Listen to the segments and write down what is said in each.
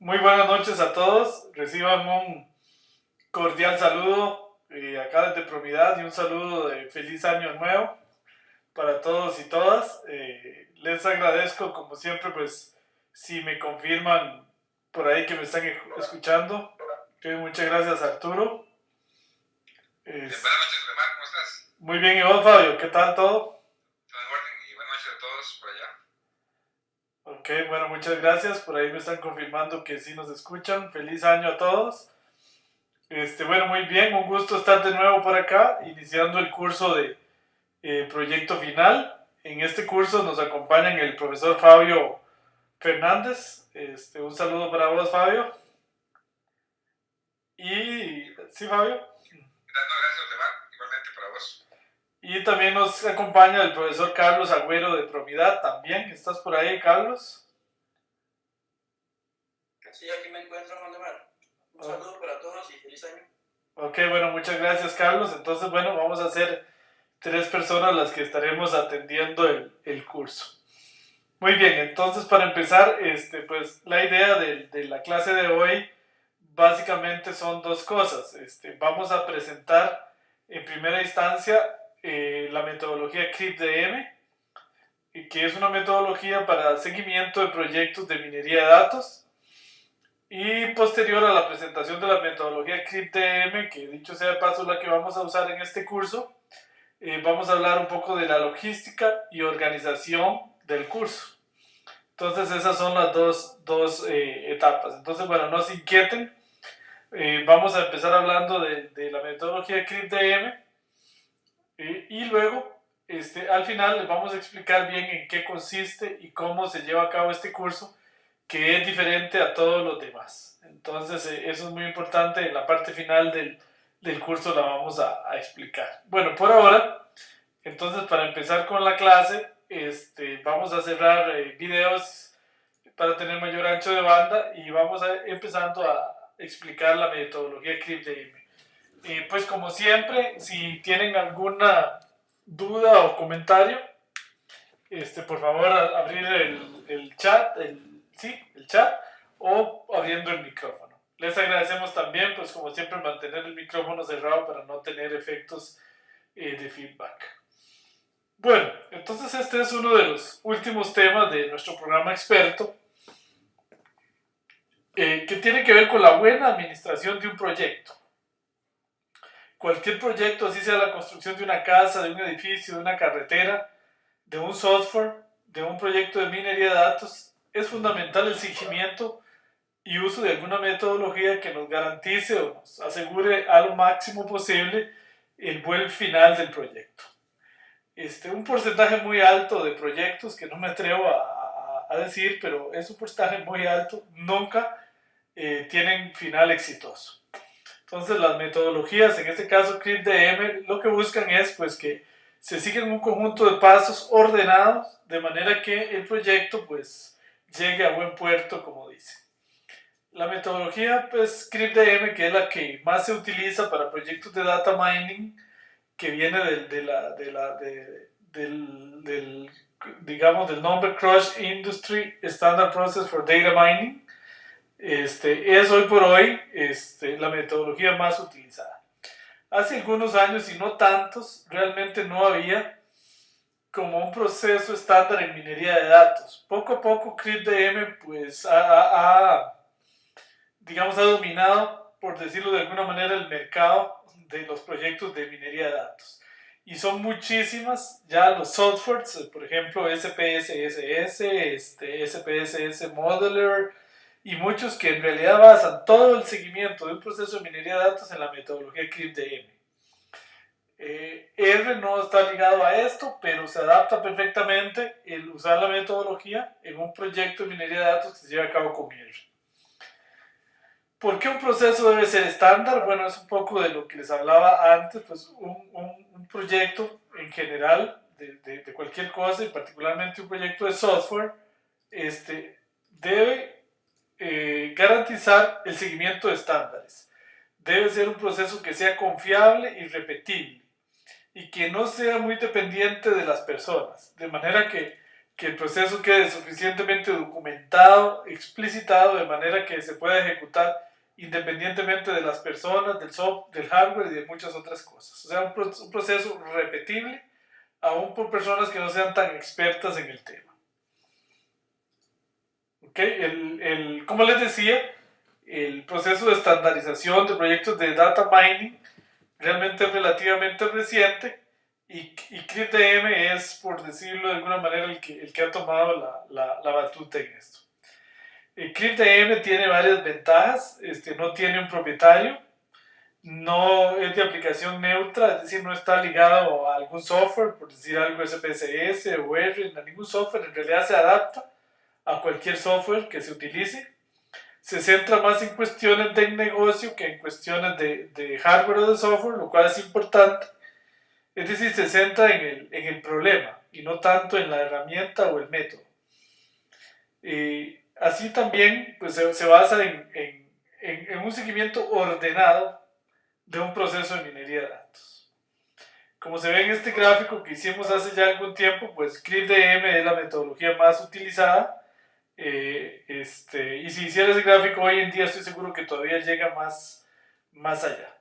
Muy buenas noches a todos. Reciban un cordial saludo acá desde Promidad y un saludo de feliz año nuevo para todos y todas. Les agradezco, como siempre, pues si me confirman por ahí que me están escuchando. Muchas gracias, Arturo. Buenas noches, Lemar, ¿cómo estás? Muy bien, y vos, Fabio, ¿qué tal todo? Todo en orden y buenas noches a todos por allá. Ok, bueno, muchas gracias. Por ahí me están confirmando que sí nos escuchan. Feliz año a todos. Bueno, muy bien, un gusto estar de nuevo por acá, iniciando el curso de proyecto final. En este curso nos acompañan el profesor Fabio Fernández. Un saludo para vos, Fabio. Y sí, Fabio. No, gracias, Lemar, igualmente para vos. Y también nos acompaña el profesor Carlos Agüero de Promidad. También, ¿estás por ahí, Carlos? Sí, aquí me encuentro, Juan de Mar. Un saludo para todos y feliz año. Ok, bueno, muchas gracias, Carlos. Entonces, bueno, vamos a ser 3 personas las que estaremos atendiendo el curso. Muy bien, entonces para empezar, pues la idea de la clase de hoy básicamente son dos cosas. Vamos a presentar en primera instancia la metodología CRIP-DM, que es una metodología para seguimiento de proyectos de minería de datos. Y posterior a la presentación de la metodología CRIP-DM, que dicho sea de paso es la que vamos a usar en este curso, vamos a hablar un poco de la logística y organización del curso. Entonces esas son las dos etapas. Entonces, bueno, no se inquieten. Vamos a empezar hablando de la metodología CRIP-DM y luego, al final, les vamos a explicar bien en qué consiste y cómo se lleva a cabo este curso, que es diferente a todos los demás. Entonces, eso es muy importante. En la parte final del curso la vamos a explicar. Bueno, por ahora, entonces, para empezar con la clase, vamos a cerrar videos para tener mayor ancho de banda y vamos empezando a explicar la metodología CRIP-DM. Pues como siempre, si tienen alguna duda o comentario, por favor abrir el chat, el chat o abriendo el micrófono. Les agradecemos también, pues como siempre, mantener el micrófono cerrado para no tener efectos de feedback. Bueno, entonces este es uno de los últimos temas de nuestro programa experto, que tiene que ver con la buena administración de un proyecto. Cualquier proyecto, así sea la construcción de una casa, de un edificio, de una carretera, de un software, de un proyecto de minería de datos, es fundamental el seguimiento y uso de alguna metodología que nos garantice o nos asegure a lo máximo posible el buen final del proyecto. Un porcentaje muy alto de proyectos, que no me atrevo a decir, pero es un porcentaje muy alto, nunca tienen final exitoso. Entonces las metodologías, en este caso CRIP-DM, lo que buscan es pues que se sigan un conjunto de pasos ordenados de manera que el proyecto pues llegue a buen puerto, como dice. La metodología pues CRIP-DM, que es la que más se utiliza para proyectos de data mining, que viene del digamos, del nombre Crush Industry Standard Process for Data Mining, es hoy por hoy la metodología más utilizada. Hace algunos años, y no tantos, realmente no había como un proceso estándar en minería de datos. Poco a poco CRIP-DM pues digamos, ha dominado, por decirlo de alguna manera, el mercado de los proyectos de minería de datos. Y son muchísimas ya los softwares, por ejemplo, SPSS, SPSS Modeler, y muchos que en realidad basan todo el seguimiento de un proceso de minería de datos en la metodología CRIP-DM. R no está ligado a esto, pero se adapta perfectamente el usar la metodología en un proyecto de minería de datos que se lleva a cabo con R. ¿Por qué un proceso debe ser estándar? Bueno, es un poco de lo que les hablaba antes, pues un proyecto en general de cualquier cosa, y particularmente un proyecto de software, debe garantizar el seguimiento de estándares. Debe ser un proceso que sea confiable y repetible y que no sea muy dependiente de las personas, de manera que que el proceso quede suficientemente documentado, explicitado, de manera que se pueda ejecutar independientemente de las personas, del software, del hardware y de muchas otras cosas. O sea, un proceso repetible, aún por personas que no sean tan expertas en el tema. ¿Okay? Como les decía, el proceso de estandarización de proyectos de data mining realmente es relativamente reciente y CryptDM es, por decirlo de alguna manera, el que ha tomado la batuta en esto. CryptDM tiene varias ventajas, no tiene un propietario, no es de aplicación neutra, es decir, no está ligado a algún software, por decir algo SPSS o R, a ningún software, en realidad se adapta a cualquier software que se utilice. Se centra más en cuestiones de negocio que en cuestiones de hardware o de software, lo cual es importante. Es decir, se centra en el problema y no tanto en la herramienta o el método. Así también pues, se basa en un seguimiento ordenado de un proceso de minería de datos. Como se ve en este gráfico que hicimos hace ya algún tiempo, pues CryptDM es la metodología más utilizada. Y si hiciera ese gráfico hoy en día, estoy seguro que todavía llega más allá.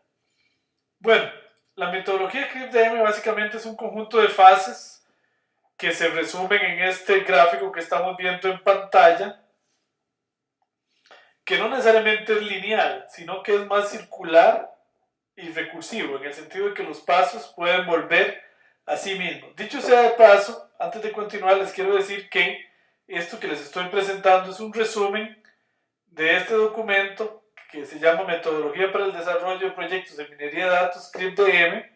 Bueno, la metodología CryptDM básicamente es un conjunto de fases que se resumen en este gráfico que estamos viendo en pantalla, que no necesariamente es lineal, sino que es más circular y recursivo, en el sentido de que los pasos pueden volver a sí mismos. Dicho sea de paso, antes de continuar les quiero decir que esto que les estoy presentando es un resumen de este documento que se llama Metodología para el Desarrollo de Proyectos de Minería de Datos, CryptDM,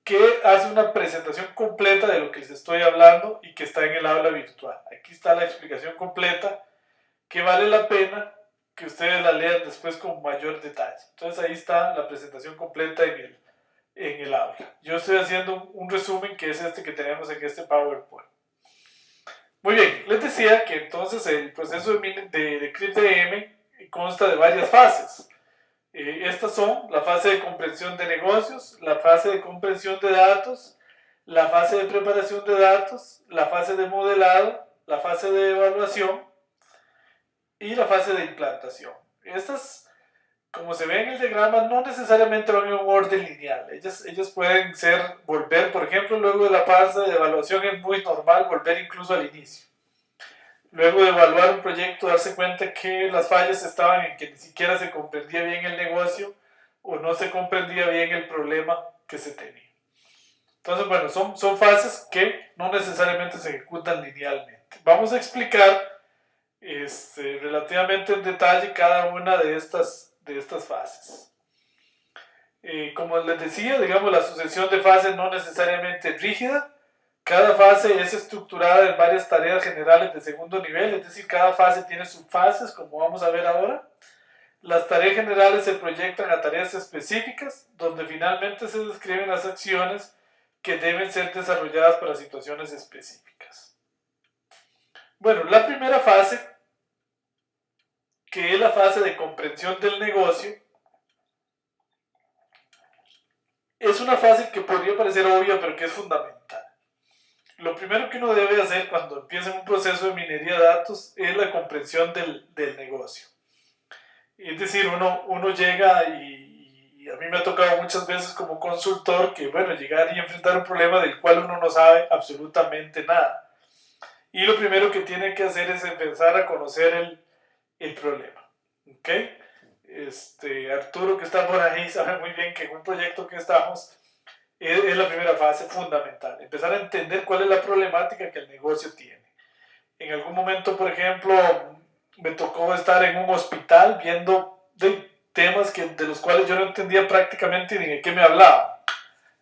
que hace una presentación completa de lo que les estoy hablando y que está en el aula virtual. Aquí está la explicación completa, que vale la pena que ustedes la lean después con mayor detalle. Entonces ahí está la presentación completa en el aula. Yo estoy haciendo un resumen que es este que tenemos en este PowerPoint. Muy bien, les decía que entonces el proceso de CryptDM consta de varias fases. Estas son la fase de comprensión de negocios, la fase de comprensión de datos, la fase de preparación de datos, la fase de modelado, la fase de evaluación y la fase de implantación. Estas, como se ve en el diagrama, no necesariamente van en un orden lineal. Ellas pueden volver, por ejemplo, luego de la fase de evaluación es muy normal volver incluso al inicio. Luego de evaluar un proyecto, darse cuenta que las fallas estaban en que ni siquiera se comprendía bien el negocio o no se comprendía bien el problema que se tenía. Entonces, bueno, son fases que no necesariamente se ejecutan linealmente. Vamos a explicar relativamente en detalle cada una de estas fases. Como les decía, digamos, la sucesión de fases no necesariamente rígida. Cada fase es estructurada en varias tareas generales de segundo nivel, es decir, cada fase tiene subfases, como vamos a ver ahora. Las tareas generales se proyectan a tareas específicas, donde finalmente se describen las acciones que deben ser desarrolladas para situaciones específicas. Bueno, la primera fase, que es la fase de comprensión del negocio, es una fase que podría parecer obvia, pero que es fundamental. Lo primero que uno debe hacer cuando empieza un proceso de minería de datos es la comprensión del negocio. Es decir, uno llega y a mí me ha tocado muchas veces como consultor que, bueno, llegar y enfrentar un problema del cual uno no sabe absolutamente nada. Y lo primero que tiene que hacer es empezar a conocer el problema. ¿Ok? Arturo, que está por ahí, sabe muy bien que en un proyecto que estamos es la primera fase fundamental, empezar a entender cuál es la problemática que el negocio tiene. En algún momento, por ejemplo, me tocó estar en un hospital viendo temas de los cuales yo no entendía prácticamente ni de qué me hablaban.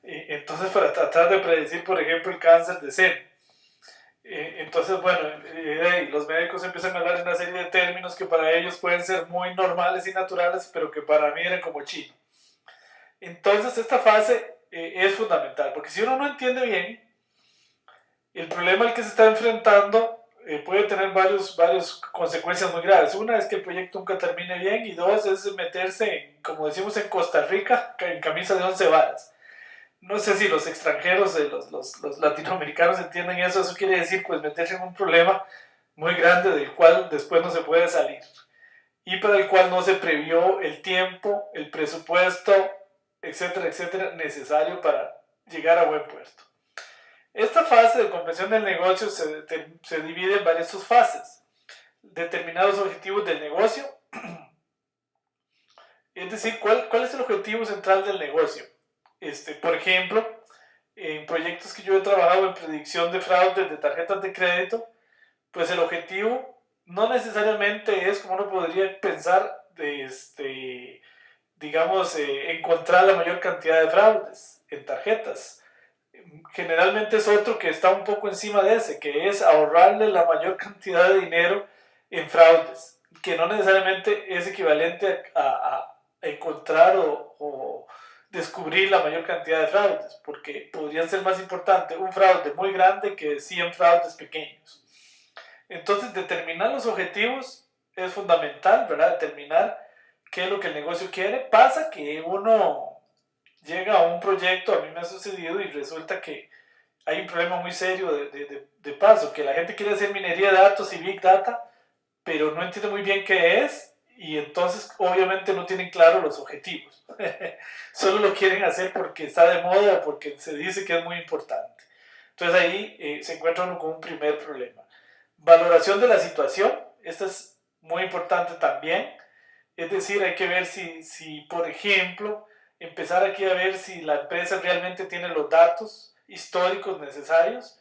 Entonces, para tratar de predecir, por ejemplo, el cáncer de seno. Entonces, bueno, los médicos empiezan a hablar de una serie de términos que para ellos pueden ser muy normales y naturales, pero que para mí eran como chino. Entonces, esta fase es fundamental, porque si uno no entiende bien el problema al que se está enfrentando, puede tener varias consecuencias muy graves. Una es que el proyecto nunca termine bien, y dos es meterse, como decimos en Costa Rica, en camisa de 11 varas. no sé si los extranjeros, los latinoamericanos entienden eso. Eso quiere decir pues meterse en un problema muy grande del cual después no se puede salir y para el cual no se previó el tiempo, el presupuesto, etcétera, etcétera, necesario para llegar a buen puerto. Esta fase de comprensión del negocio se divide en varias subfases. Determinar los objetivos del negocio, es decir, ¿cuál es el objetivo central del negocio? Por ejemplo, en proyectos que yo he trabajado en predicción de fraudes de tarjetas de crédito, pues el objetivo no necesariamente es, como uno podría pensar, digamos, encontrar la mayor cantidad de fraudes en tarjetas. Generalmente es otro que está un poco encima de ese, que es ahorrarle la mayor cantidad de dinero en fraudes, que no necesariamente es equivalente a encontrar o descubrir la mayor cantidad de fraudes, porque podrían ser más importante un fraude muy grande que 100 fraudes pequeños. Entonces, determinar los objetivos es fundamental, ¿verdad? Determinar qué es lo que el negocio quiere. Pasa que uno llega a un proyecto, a mí me ha sucedido, y resulta que hay un problema muy serio de paso, que la gente quiere hacer minería de datos y big data, pero no entiende muy bien qué es, y entonces obviamente no tienen claro los objetivos. Solo lo quieren hacer porque está de moda o porque se dice que es muy importante. Entonces ahí se encuentra uno con un primer problema. Valoración de la situación, esta es muy importante también. Es decir, hay que ver si, por ejemplo, empezar aquí a ver si la empresa realmente tiene los datos históricos necesarios.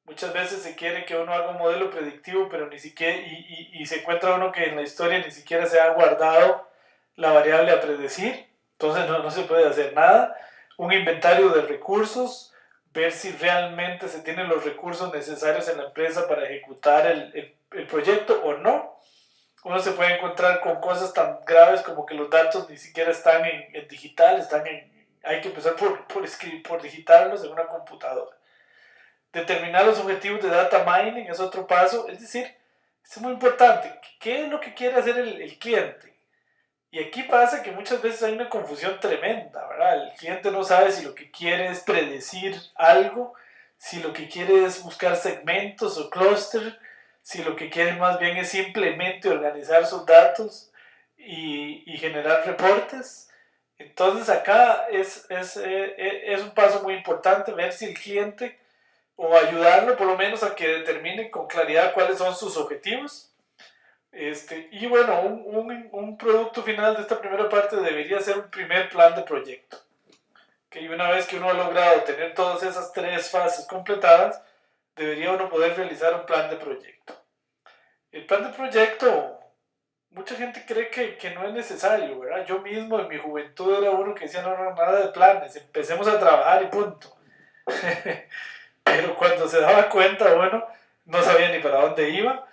Muchas veces se quiere que uno haga un modelo predictivo, pero ni siquiera, y se encuentra uno que en la historia ni siquiera se ha guardado la variable a predecir, entonces no se puede hacer nada. Un inventario de recursos, ver si realmente se tienen los recursos necesarios en la empresa para ejecutar el proyecto o no. Uno se puede encontrar con cosas tan graves como que los datos ni siquiera están en digital, hay que empezar por digitarlos en una computadora. Determinar los objetivos de data mining es otro paso, es decir, es muy importante, ¿qué es lo que quiere hacer el cliente? Y aquí pasa que muchas veces hay una confusión tremenda, ¿verdad? El cliente no sabe si lo que quiere es predecir algo, si lo que quiere es buscar segmentos o clústeres, si lo que quiere más bien es simplemente organizar sus datos y generar reportes. Entonces acá es un paso muy importante ver si el cliente, o ayudarlo por lo menos a que determine con claridad cuáles son sus objetivos. Y bueno, un producto final de esta primera parte debería ser un primer plan de proyecto. Y una vez que uno ha logrado tener todas esas tres fases completadas, debería uno poder realizar un plan de proyecto. El plan de proyecto, mucha gente cree que no es necesario, ¿verdad? Yo mismo en mi juventud era uno que decía, no, nada de planes, empecemos a trabajar y punto. Pero cuando se daba cuenta, bueno, no sabía ni para dónde iba,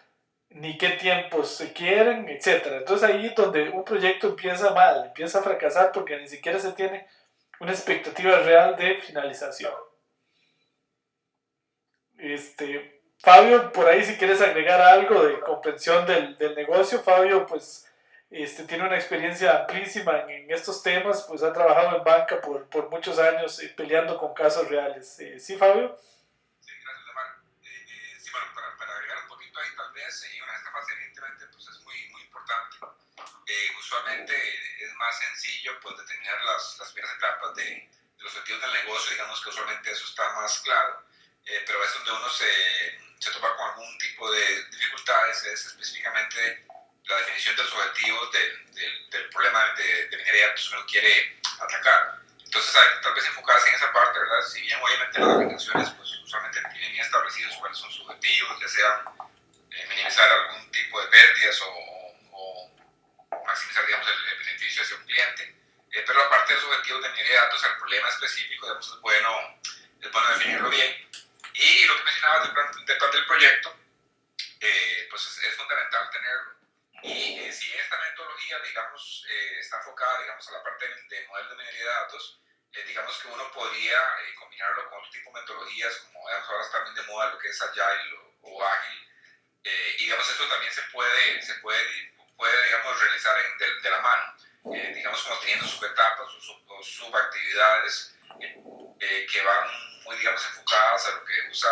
ni qué tiempos se quieren, etc. Entonces ahí es donde un proyecto empieza mal, empieza a fracasar porque ni siquiera se tiene una expectativa real de finalización. Fabio, por ahí si quieres agregar algo de comprensión del negocio, Fabio pues tiene una experiencia amplísima en estos temas, pues ha trabajado en banca por muchos años peleando con casos reales. ¿Sí, Fabio? Sí, gracias, Omar. Sí, bueno, para agregar un poquito ahí tal vez, bueno, esta fase evidentemente pues, es muy, muy importante. Usualmente es más sencillo pues, determinar las primeras etapas de los objetivos del negocio, digamos que usualmente eso está más claro, pero es donde uno se topa con algún tipo de dificultades, es específicamente la definición de los objetivos del problema de minería de datos que uno quiere atacar. Entonces hay que tal vez enfocarse en esa parte, ¿verdad? Si bien obviamente las aplicaciones pues, usualmente tienen bien establecidos cuáles son sus objetivos, ya sea minimizar algún tipo de pérdidas o maximizar, digamos, el beneficio hacia un cliente. Pero aparte de los objetivos de minería de datos, al problema específico, digamos, es bueno definirlo bien. Y lo que mencionabas del plan del proyecto, pues es fundamental tenerlo. Y si esta metodología, digamos, está enfocada, digamos, a la parte de modelo de minería de datos, digamos que uno podría combinarlo con otro tipo de metodologías, como digamos, ahora está también de moda lo que es Agile o Ágil, y digamos, esto también se puede digamos, realizar de la mano, digamos, como teniendo subetapas o subactividades, que van muy, digamos, enfocadas a lo que usa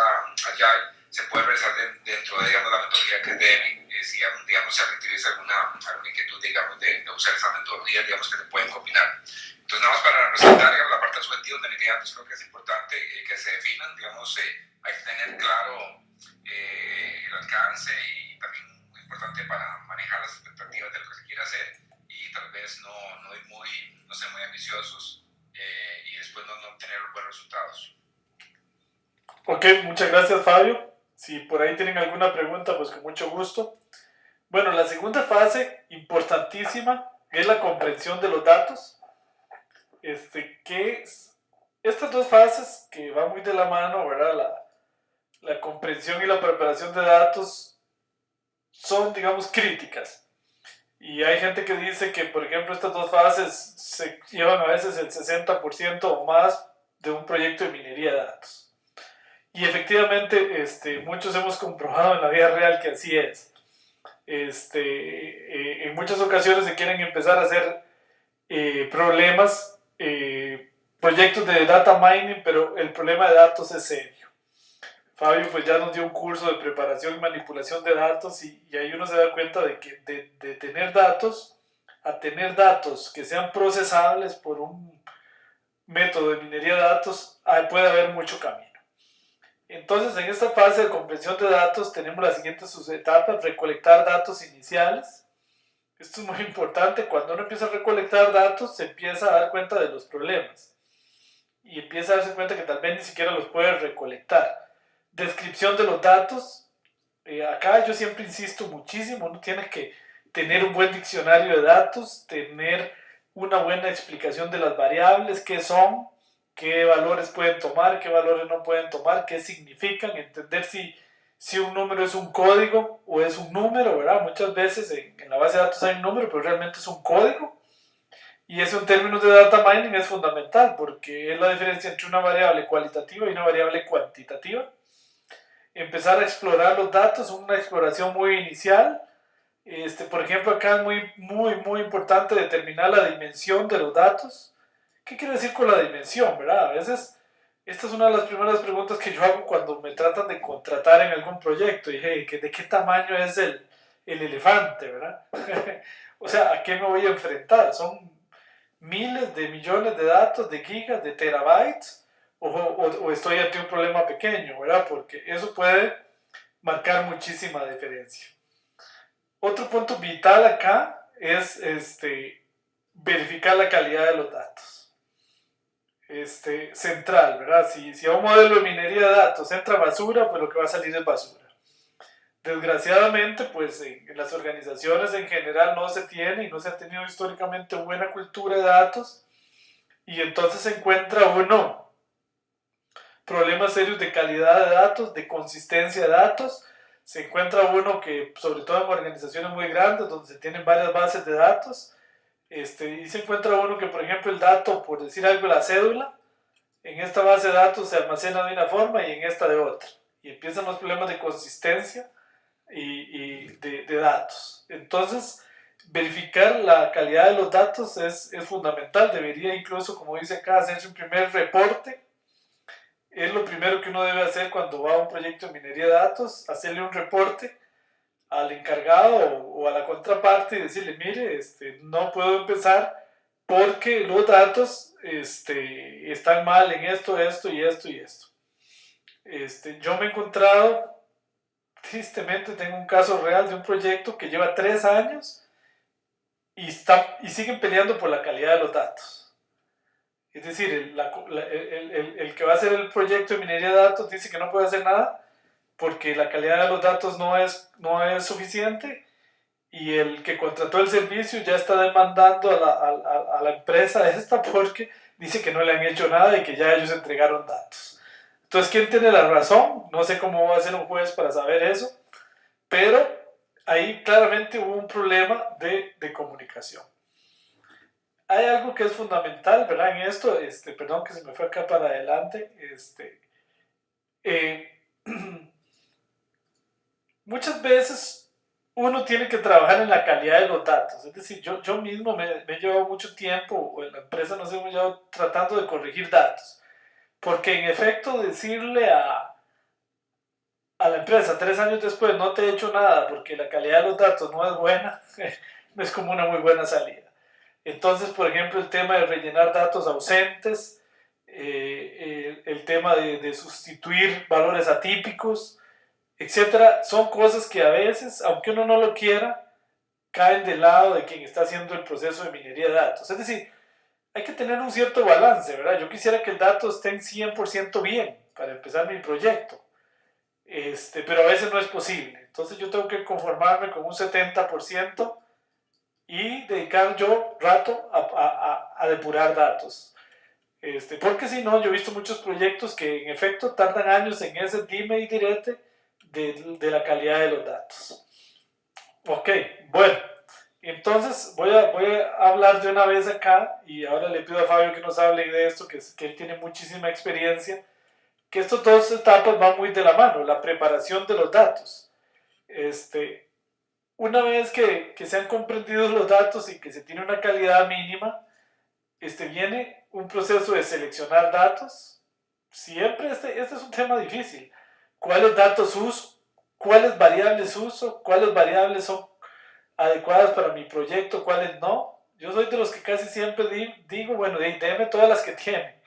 Agile, se puede realizar dentro de, digamos, la metodología que es DEMI. Si, digamos, si alguien tuviese alguna inquietud, digamos, de usar esa metodología, digamos, que se pueden combinar. Entonces, nada más para resaltar, digamos, la parte de los objetivos de minería de datos, creo que es importante que se definan, digamos, hay que tener claro el alcance y también muy importante para manejar las expectativas de lo que se quiere hacer y tal vez no ser muy ambiciosos y después no obtener buenos resultados. Ok, muchas gracias, Fabio. Si por ahí tienen alguna pregunta, pues con mucho gusto. Bueno, la segunda fase, importantísima, es la comprensión de los datos. Estas dos fases que van muy de la mano, ¿verdad? La comprensión y la preparación de datos son, digamos, críticas. Y hay gente que dice que, por ejemplo, estas dos fases se llevan a veces el 60% o más de un proyecto de minería de datos. Y efectivamente, muchos hemos comprobado en la vida real que así es. En muchas ocasiones se quieren empezar a hacer proyectos de data mining, pero el problema de datos es serio. Fabio pues ya nos dio un curso de preparación y manipulación de datos y ahí uno se da cuenta de que de tener datos a tener datos que sean procesables por un método de minería de datos, puede haber mucho camino. Entonces, en esta fase de comprensión de datos tenemos las siguientes subetapas: recolectar datos iniciales. Esto es muy importante. Cuando uno empieza a recolectar datos, se empieza a dar cuenta de los problemas y empieza a darse cuenta que tal vez ni siquiera los puede recolectar. Descripción de los datos. Acá yo siempre insisto muchísimo, uno tiene que tener un buen diccionario de datos, tener una buena explicación de las variables, qué son, qué valores pueden tomar, qué valores no pueden tomar, qué significan, entender si un número es un código o es un número, ¿verdad? Muchas veces en la base de datos hay un número, pero realmente es un código. Y eso en términos de data mining es fundamental porque es la diferencia entre una variable cualitativa y una variable cuantitativa. Empezar a explorar los datos, una exploración muy inicial. Por ejemplo, acá es muy importante determinar la dimensión de los datos. ¿Qué quiere decir con la dimensión, verdad? A veces, esta es una de las primeras preguntas que yo hago cuando me tratan de contratar en algún proyecto. Y hey, ¿de qué tamaño es el elefante, verdad? O sea, ¿a qué me voy a enfrentar? ¿Son miles de millones de datos, de gigas, de terabytes? O estoy ante un problema pequeño, ¿verdad? Porque eso puede marcar muchísima diferencia. Otro punto vital acá es verificar la calidad de los datos. Central, ¿verdad? Si a un modelo de minería de datos entra basura, pues lo que va a salir es basura. Desgraciadamente, pues en las organizaciones en general no se tiene y no se ha tenido históricamente buena cultura de datos y entonces se encuentra uno problemas serios de calidad de datos, de consistencia de datos. Se encuentra uno que, sobre todo en organizaciones muy grandes, donde se tienen varias bases de datos, y se encuentra uno que, por ejemplo, el dato, por decir algo, la cédula, en esta base de datos se almacena de una forma y en esta de otra. Y empiezan los problemas de consistencia y de datos. Entonces, verificar la calidad de los datos es fundamental. Debería incluso, como dice acá, hacerse un primer reporte. Es lo primero que uno debe hacer cuando va a un proyecto de minería de datos, hacerle un reporte al encargado o a la contraparte y decirle, mire, no puedo empezar porque los datos están mal en esto y esto. Yo me he encontrado, tristemente tengo un caso real de un proyecto que lleva 3 años y siguen peleando por la calidad de los datos. Es decir, el que va a hacer el proyecto de minería de datos dice que no puede hacer nada porque la calidad de los datos no es suficiente y el que contrató el servicio ya está demandando a la empresa esta porque dice que no le han hecho nada y que ya ellos entregaron datos. Entonces, ¿quién tiene la razón? No sé cómo va a ser un juez para saber eso, pero ahí claramente hubo un problema de comunicación. Hay algo que es fundamental, ¿verdad? En esto, perdón que se me fue acá para adelante, muchas veces uno tiene que trabajar en la calidad de los datos, es decir, yo mismo me he llevado mucho tiempo, o en la empresa nos hemos llevado tratando de corregir datos, Porque en efecto decirle a la empresa 3 años después no te he hecho nada porque la calidad de los datos no es buena, no es como una muy buena salida. Entonces, por ejemplo, el tema de rellenar datos ausentes, el tema de sustituir valores atípicos, etcétera, son cosas que a veces, aunque uno no lo quiera, caen del lado de quien está haciendo el proceso de minería de datos. Es decir, hay que tener un cierto balance, ¿verdad? Yo quisiera que el dato esté en 100% bien para empezar mi proyecto, pero a veces no es posible. Entonces yo tengo que conformarme con un 70% y dedicar yo rato a depurar datos. Porque si no, yo he visto muchos proyectos que en efecto tardan años en ese dime y direte de la calidad de los datos. Ok, bueno, entonces voy a hablar de una vez acá y ahora le pido a Fabio que nos hable de esto, que él tiene muchísima experiencia, que estas dos etapas van muy de la mano, la preparación de los datos. Una vez que se han comprendido los datos y que se tiene una calidad mínima, viene un proceso de seleccionar datos. Siempre este es un tema difícil. ¿Cuáles datos uso? ¿Cuáles variables uso? ¿Cuáles variables son adecuadas para mi proyecto? ¿Cuáles no? Yo soy de los que casi siempre digo, bueno, déme todas las que tiene.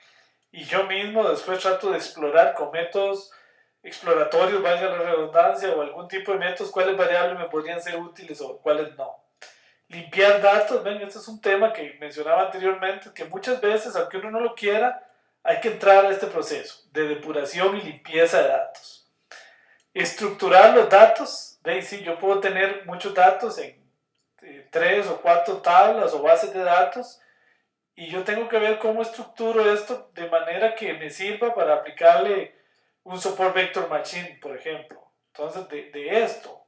Y yo mismo después trato de explorar con métodos exploratorios, valga la redundancia, o algún tipo de métodos, cuáles variables me podrían ser útiles o cuáles no. Limpiar datos, ven, este es un tema que mencionaba anteriormente, que muchas veces, aunque uno no lo quiera, hay que entrar a este proceso de depuración y limpieza de datos. Estructurar los datos, ven, sí, yo puedo tener muchos datos en 3 o 4 tablas o bases de datos, y yo tengo que ver cómo estructuro esto de manera que me sirva para aplicarle un support vector machine, por ejemplo. Entonces, de esto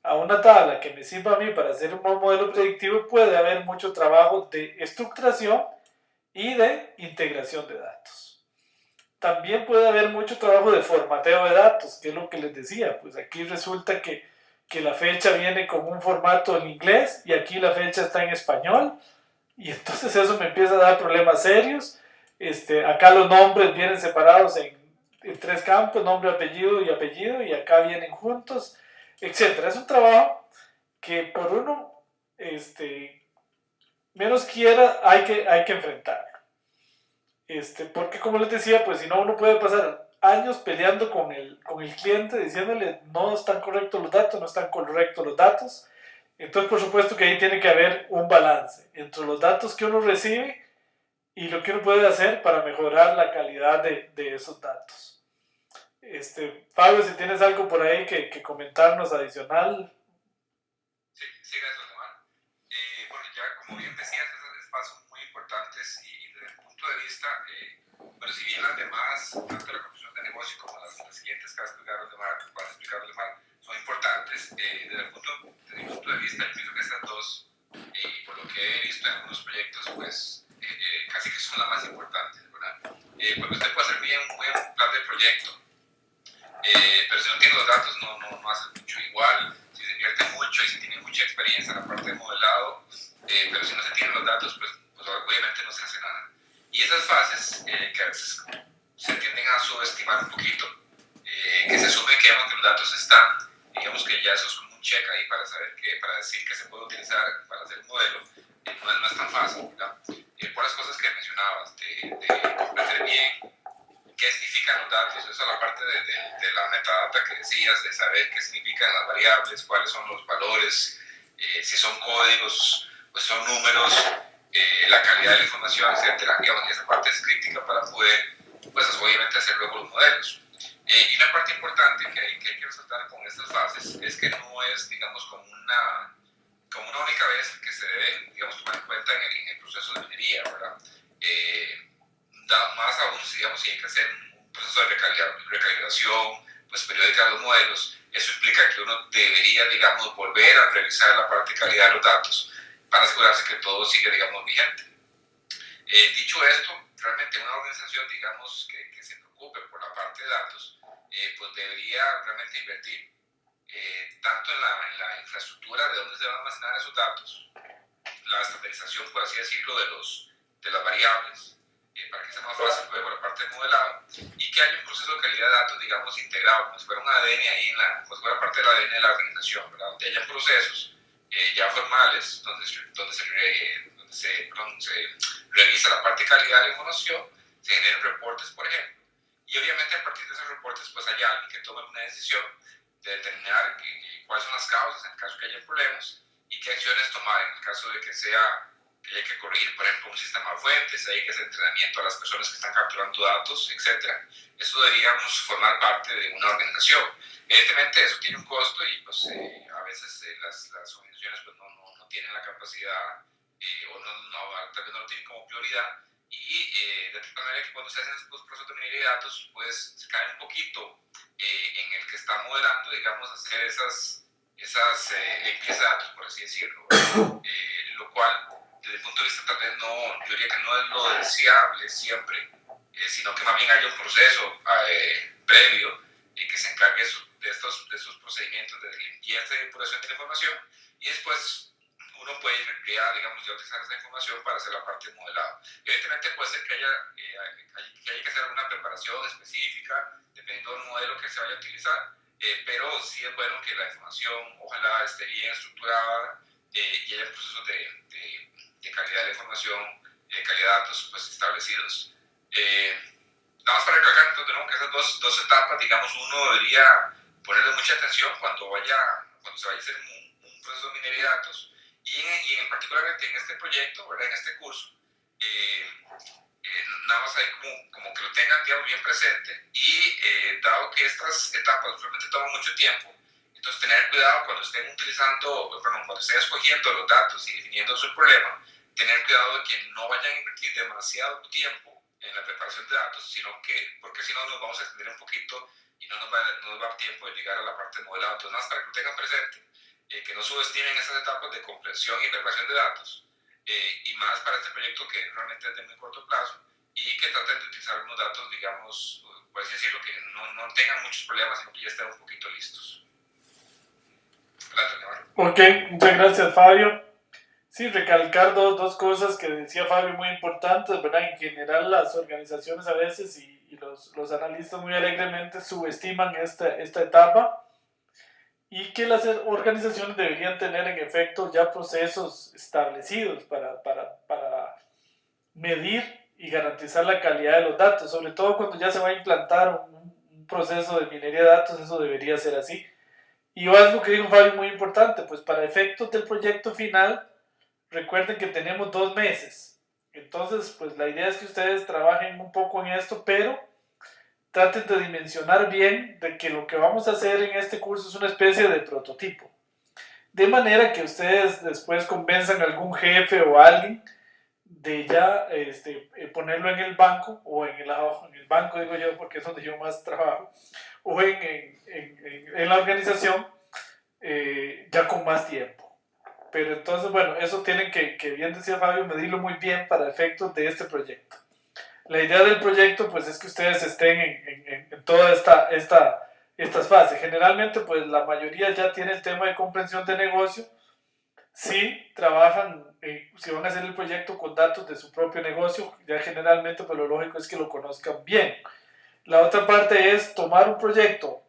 a una tabla que me sirva a mí para hacer un modelo predictivo, puede haber mucho trabajo de estructuración y de integración de datos. También puede haber mucho trabajo de formateo de datos, que es lo que les decía. Pues aquí resulta que la fecha viene con un formato en inglés y aquí la fecha está en español. Y entonces eso me empieza a dar problemas serios. Acá los nombres vienen separados en 3 campos, nombre, apellido, y acá vienen juntos, etc. Es un trabajo que por uno menos quiera hay que enfrentarlo. Porque como les decía, pues si no uno puede pasar años peleando con el cliente diciéndole no están correctos los datos, no están correctos los datos. Entonces, por supuesto que ahí tiene que haber un balance entre los datos que uno recibe y lo que uno puede hacer para mejorar la calidad de esos datos. Fabio, si tienes algo por ahí que comentarnos adicional. Sí, gracias, Omar. Bueno, ya como bien decías, esos pasos muy importantes y desde el punto de vista, bueno, si bien las demás, tanto la conclusión de negocio como las siguientes que vas a explicar los demás, son importantes, desde mi punto de vista, yo pienso que estas dos, y por lo que he visto en algunos proyectos, pues casi que son las más importantes, ¿verdad? Porque usted puede hacer bien un buen plan de proyecto, pero si no tiene los datos no hace mucho. Igual, si se invierte mucho y si tiene mucha experiencia en la parte de modelado, pero si no se tienen los datos, pues obviamente no se hace nada. Y esas fases que a veces se tienden a subestimar un poquito, que se asume que los datos están, digamos que ya eso es como un check ahí para decir que se puede utilizar para hacer un modelo, no es tan fácil, ¿verdad? Por las cosas que mencionabas, de comprender bien qué significan los datos, esa es la parte de la metadata que decías, de saber qué significan las variables, cuáles son los valores, si son códigos, pues son números, la calidad de la información, etcétera. Digamos, esa parte es crítica para poder, pues obviamente, hacer luego los modelos. Y la parte importante que hay que resaltar con estas fases es que no es, digamos, como una única vez que se debe, digamos, tomar en cuenta en el proceso de minería, ¿verdad? Más aún, digamos, si hay que hacer un proceso de recalibración, pues periódica de los modelos, eso implica que uno debería, digamos, volver a revisar la parte de calidad de los datos para asegurarse que todo sigue, digamos, vigente. Dicho esto, realmente una organización, digamos, que se preocupe por la parte de datos, pues debería realmente invertir tanto en la infraestructura de dónde se van a almacenar esos datos, la estandarización, por así decirlo, de las variables, para que sea más fácil luego la parte parte de modelado y que haya un proceso de calidad de datos, digamos, integrado, como si fuera un ADN ahí, como si fuera parte del ADN de la organización, ¿verdad? Donde haya procesos ya formales, donde se revisa la parte de calidad de la información, se generen reportes, por ejemplo, y obviamente a partir de esos reportes pues haya alguien que tome una decisión de determinar cuáles son las causas en el caso que haya problemas y qué acciones tomar en el caso de que haya que corregir, por ejemplo, un sistema fuente, si hay que hacer entrenamiento a las personas que están capturando datos, etc. Eso deberíamos formar parte de una organización. Evidentemente eso tiene un costo y pues a veces las organizaciones pues, no tienen la capacidad o tal vez no lo tienen como prioridad y de tal manera que cuando se hacen estos procesos de minería de datos pues se cae un poquito en el que está modelando, digamos, hacer esas limpiezas de datos, por así decirlo, lo cual desde el punto de vista tal vez yo diría que no es lo deseable siempre, sino que más bien haya un proceso previo que se encargue de estos procedimientos de limpieza y depuración de la información y después uno puede ya, digamos, ya utilizar esa información para hacer la parte de modelado. Evidentemente puede ser que haya que hacer alguna preparación específica, dependiendo del modelo que se vaya a utilizar, pero sí es bueno que la información ojalá esté bien estructurada y haya procesos de calidad de la información, de calidad de datos pues, establecidos. Nada más para recalcar entonces, ¿no? Que esas dos etapas, digamos, uno debería ponerle mucha atención cuando se vaya a hacer un proceso de minería de datos y en particularmente en este proyecto, ¿verdad? En este curso, nada más ahí como que lo tengan, digamos, bien presente y dado que estas etapas usualmente toman mucho tiempo, entonces tener cuidado cuando estén cuando estén escogiendo los datos y definiendo su problema, tener cuidado de que no vayan a invertir demasiado tiempo en la preparación de datos, porque si no nos vamos a extender un poquito y no nos va a dar tiempo de llegar a la parte de modelado. Entonces, nada más para que lo tengan presente, que no subestimen esas etapas de comprensión y preparación de datos, y más para este proyecto que realmente es de muy corto plazo, y que traten de utilizar unos datos, digamos, por así decirlo, que no tengan muchos problemas, sino que ya estén un poquito listos. Ok, muchas gracias, Fabio. Sí, recalcar dos cosas que decía Fabio muy importantes, ¿verdad? En general las organizaciones a veces y los analistas muy alegremente subestiman esta etapa y que las organizaciones deberían tener en efecto ya procesos establecidos para medir y garantizar la calidad de los datos, sobre todo cuando ya se va a implantar un proceso de minería de datos, eso debería ser así. Y algo que dijo Fabio muy importante, pues para efectos del proyecto final, recuerden que tenemos 2 meses. Entonces, pues la idea es que ustedes trabajen un poco en esto, pero traten de dimensionar bien de que lo que vamos a hacer en este curso es una especie de prototipo. De manera que ustedes después convenzan a algún jefe o a alguien de ya ponerlo en el banco, o en el banco digo yo porque es donde yo más trabajo, o en la organización, ya con más tiempo. Pero entonces, bueno, eso tienen que bien decía Fabio, medirlo muy bien para efectos de este proyecto. La idea del proyecto, pues, es que ustedes estén en todas estas fases. Generalmente, pues, la mayoría ya tiene el tema de comprensión de negocio. Sí, trabajan, si van a hacer el proyecto con datos de su propio negocio, ya generalmente, pues, lo lógico es que lo conozcan bien. La otra parte es tomar un proyecto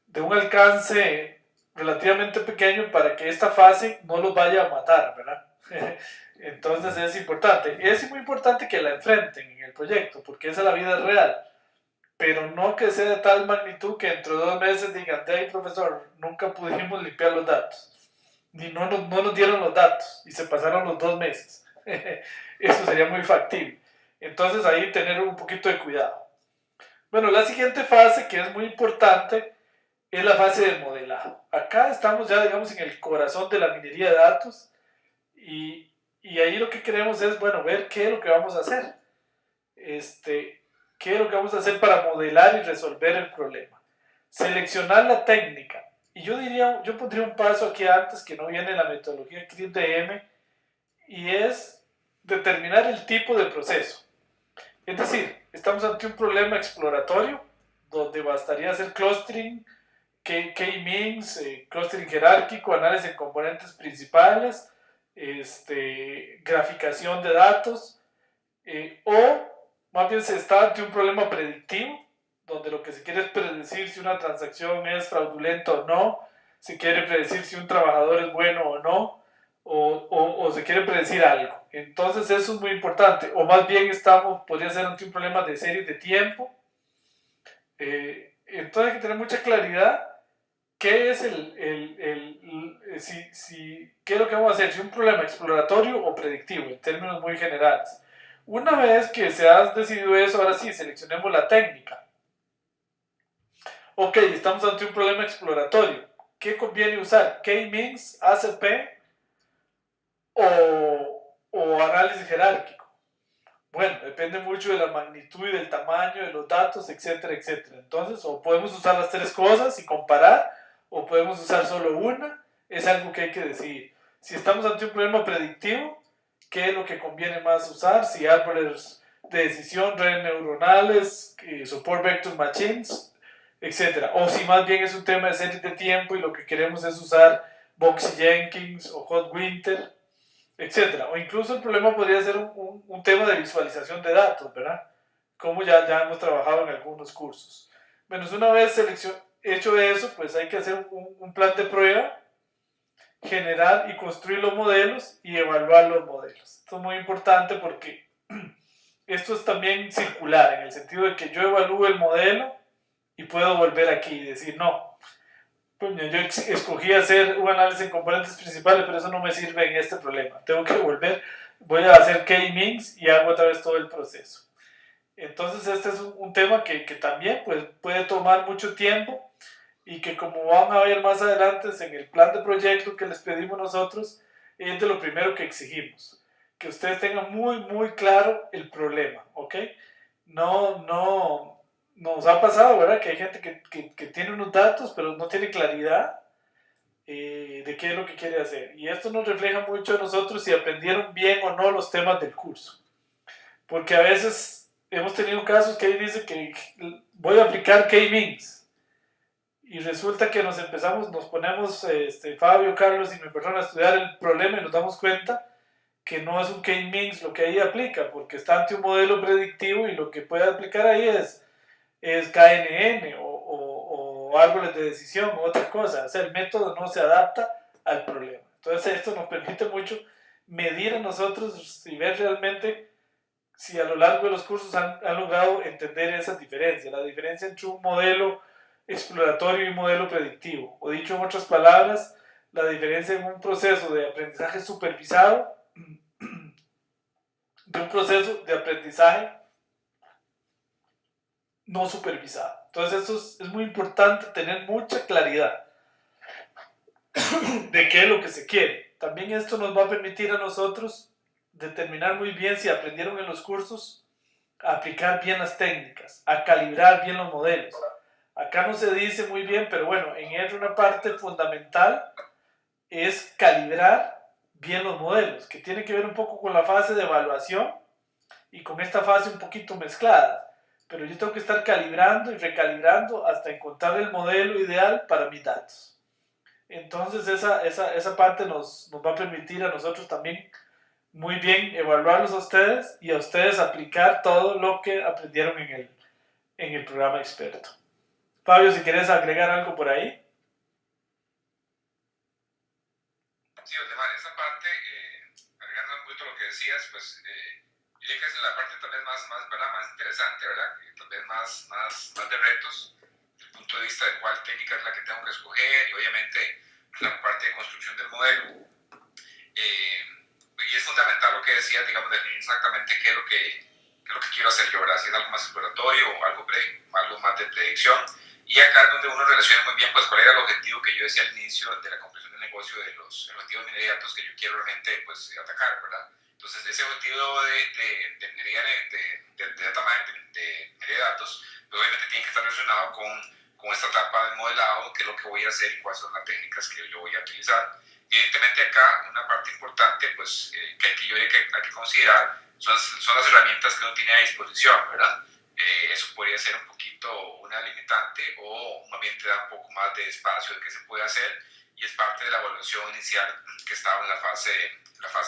de un alcance relativamente pequeño para que esta fase no los vaya a matar, ¿verdad? Entonces es importante. Es muy importante que la enfrenten en el proyecto, porque esa es la vida real. Pero no que sea de tal magnitud que dentro de 2 meses digan, hey, profesor, nunca pudimos limpiar los datos. Ni no nos dieron los datos y se pasaron los 2 meses. Eso sería muy factible. Entonces ahí tener un poquito de cuidado. Bueno, la siguiente fase, que es muy importante, es la fase del modelado. Acá estamos ya, digamos, en el corazón de la minería de datos y ahí lo que queremos es, bueno, ver qué es lo que vamos a hacer. ¿Qué es lo que vamos a hacer para modelar y resolver el problema? Seleccionar la técnica. Y yo pondría un paso aquí antes que no viene en la metodología CRISP-DM y es determinar el tipo de proceso. Es decir, estamos ante un problema exploratorio donde bastaría hacer clustering, K-means, clustering jerárquico, análisis de componentes principales, graficación de datos, o más bien se está ante un problema predictivo, donde lo que se quiere es predecir si una transacción es fraudulenta o no, se quiere predecir si un trabajador es bueno o no, o se quiere predecir algo. Entonces eso es muy importante. O más bien podría ser ante un problema de series de tiempo. Entonces hay que tener mucha claridad qué es qué es lo que vamos a hacer, si un problema exploratorio o predictivo, en términos muy generales. Una vez que se ha decidido eso, ahora sí, seleccionemos la técnica. Ok, estamos ante un problema exploratorio. ¿Qué conviene usar? K-means, ACP o análisis jerárquico. Bueno, depende mucho de la magnitud y del tamaño de los datos, etcétera, etcétera. Entonces, o podemos usar las tres cosas y comparar, o podemos usar solo una. Es algo que hay que decidir. Si estamos ante un problema predictivo, ¿qué es lo que conviene más usar? Si árboles de decisión, redes neuronales, support vector machines, etcétera. O si más bien es un tema de series de tiempo y lo que queremos es usar Boxy Jenkins o Hot Winter, etcétera. O incluso el problema podría ser un tema de visualización de datos, ¿verdad? Como ya hemos trabajado en algunos cursos. Bueno, una vez hecho eso, pues hay que hacer un plan de prueba, generar y construir los modelos y evaluar los modelos. Esto es muy importante porque esto es también circular, en el sentido de que yo evalúo el modelo y puedo volver aquí y decir, no, pues yo escogí hacer un análisis en componentes principales, pero eso no me sirve en este problema. Tengo que volver, voy a hacer K-means y hago otra vez todo el proceso. Entonces este es un tema que también pues, puede tomar mucho tiempo y que como van a ver más adelante en el plan de proyecto que les pedimos nosotros, es de lo primero que exigimos. Que ustedes tengan muy claro el problema, ¿ok? No, nos ha pasado, ¿verdad? Que hay gente que tiene unos datos, pero no tiene claridad de qué es lo que quiere hacer. Y esto nos refleja mucho a nosotros si aprendieron bien o no los temas del curso. Porque a veces hemos tenido casos que ahí dice que voy a aplicar K-means. Y resulta que nos ponemos, Fabio, Carlos y mi persona a estudiar el problema y nos damos cuenta que no es un K-means lo que ahí aplica, porque está ante un modelo predictivo y lo que puede aplicar ahí es KNN o árboles de decisión o otra cosa. O sea, el método no se adapta al problema. Entonces esto nos permite mucho medir a nosotros y ver realmente si a lo largo de los cursos han logrado entender esas diferencias, la diferencia entre un modelo exploratorio y un modelo predictivo. O dicho en otras palabras, la diferencia en un proceso de aprendizaje supervisado de un proceso de aprendizaje no supervisado. Entonces esto es muy importante tener mucha claridad de qué es lo que se quiere. También esto nos va a permitir a nosotros determinar muy bien si aprendieron en los cursos a aplicar bien las técnicas, a calibrar bien los modelos. Acá no se dice muy bien, pero bueno, en él una parte fundamental es calibrar bien los modelos, que tiene que ver un poco con la fase de evaluación y con esta fase un poquito mezclada. Pero yo tengo que estar calibrando y recalibrando hasta encontrar el modelo ideal para mis datos. Entonces esa parte nos va a permitir a nosotros también muy bien evaluarlos a ustedes y a ustedes aplicar todo lo que aprendieron en el programa experto. Fabio, si quieres agregar algo por ahí. Sí, Otemar, esa parte, agregando un poquito lo que decías, pues yo diría que esa es la parte tal vez más interesante, ¿verdad? Que tal vez más de retos, desde el punto de vista de cuál técnica es la que tengo que escoger y obviamente la parte de construcción del modelo. Y es fundamental lo que decías, digamos, definir exactamente qué es lo que quiero hacer yo, ¿verdad? Si es algo más exploratorio o algo más de predicción. Y acá es donde uno relaciona muy bien, pues, cuál era el objetivo que yo decía al inicio de la comprensión del negocio, de los objetivos inmediatos que yo quiero realmente, pues, atacar, ¿verdad? Entonces, ese objetivo de minería de data mining, de minería de datos, pues, obviamente tiene que estar relacionado con esta etapa del modelado, qué es lo que voy a hacer y cuáles son las técnicas que yo voy a utilizar. Evidentemente acá una parte importante pues, que hay que considerar son las herramientas que uno tiene a disposición, ¿verdad? Eso podría ser un poquito una limitante o más bien te da un poco más de espacio de qué se puede hacer y es parte de la evaluación inicial que estaba en la fase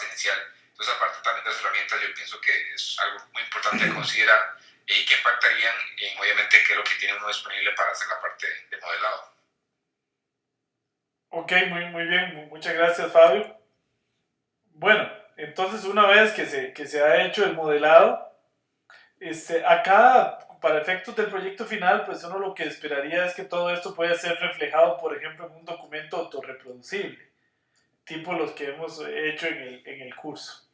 inicial. Entonces aparte también de las herramientas yo pienso que es algo muy importante de considerar y que impactarían en, obviamente, qué es lo que tiene uno disponible para hacer la parte de modelado. Ok, muy bien, muchas gracias, Fabio. Bueno, entonces una vez que se ha hecho el modelado, acá, para efectos del proyecto final, pues uno lo que esperaría es que todo esto pueda ser reflejado, por ejemplo, en un documento autorreproducible, tipo los que hemos hecho en el curso,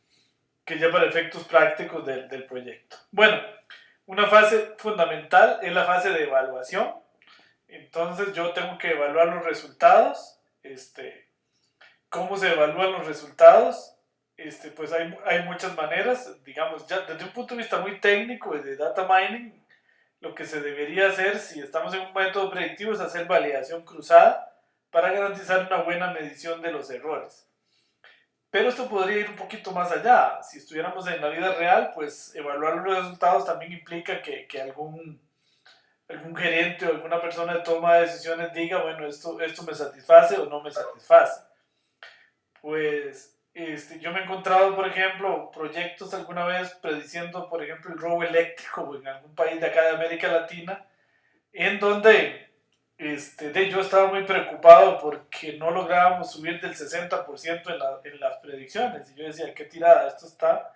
que ya para efectos prácticos del proyecto. Bueno, una fase fundamental es la fase de evaluación. Entonces yo tengo que evaluar los resultados. ¿Cómo se evalúan los resultados? Pues hay muchas maneras, digamos, ya desde un punto de vista muy técnico de data mining, lo que se debería hacer si estamos en un método predictivo es hacer validación cruzada para garantizar una buena medición de los errores. Pero esto podría ir un poquito más allá. Si estuviéramos en la vida real, pues evaluar los resultados también implica que algún gerente o alguna persona de toma de decisiones diga, bueno, esto me satisface o no me satisface. Pues yo me he encontrado, por ejemplo, proyectos alguna vez prediciendo, por ejemplo, el robo eléctrico en algún país de acá de América Latina, en donde yo estaba muy preocupado porque no lográbamos subir del 60% en las predicciones. Y yo decía, qué tirada, esto está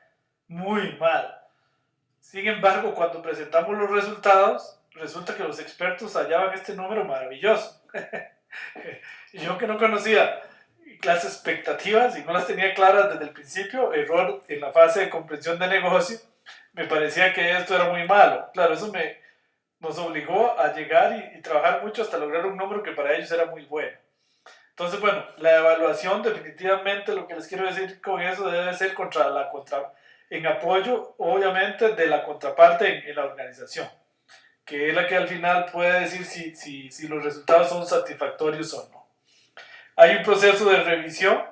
muy mal. Sin embargo, cuando presentamos los resultados, resulta que los expertos hallaban este número maravilloso. Y yo que no conocía las expectativas y no las tenía claras desde el principio, error en la fase de comprensión de negocio, me parecía que esto era muy malo. Claro, eso nos obligó a llegar y trabajar mucho hasta lograr un número que para ellos era muy bueno. Entonces, bueno, la evaluación definitivamente, lo que les quiero decir con eso, debe ser en apoyo, obviamente, de la contraparte en la organización, que es la que al final puede decir si los resultados son satisfactorios o no. Hay un proceso de revisión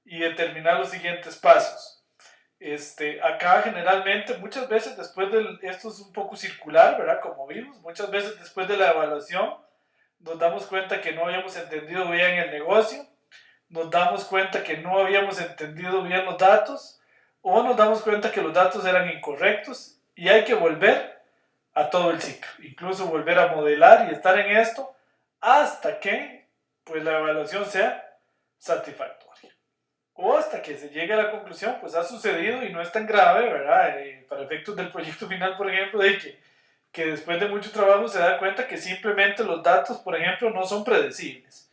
y determinar los siguientes pasos. Acá generalmente, muchas veces después esto es un poco circular, ¿verdad? Como vimos, muchas veces después de la evaluación nos damos cuenta que no habíamos entendido bien el negocio, nos damos cuenta que no habíamos entendido bien los datos o nos damos cuenta que los datos eran incorrectos y hay que volver a todo el ciclo, incluso volver a modelar y estar en esto hasta que pues la evaluación sea satisfactoria. O hasta que se llegue a la conclusión, pues ha sucedido y no es tan grave, ¿verdad? Para efectos del proyecto final, por ejemplo, de que después de mucho trabajo se da cuenta que simplemente los datos, por ejemplo, no son predecibles.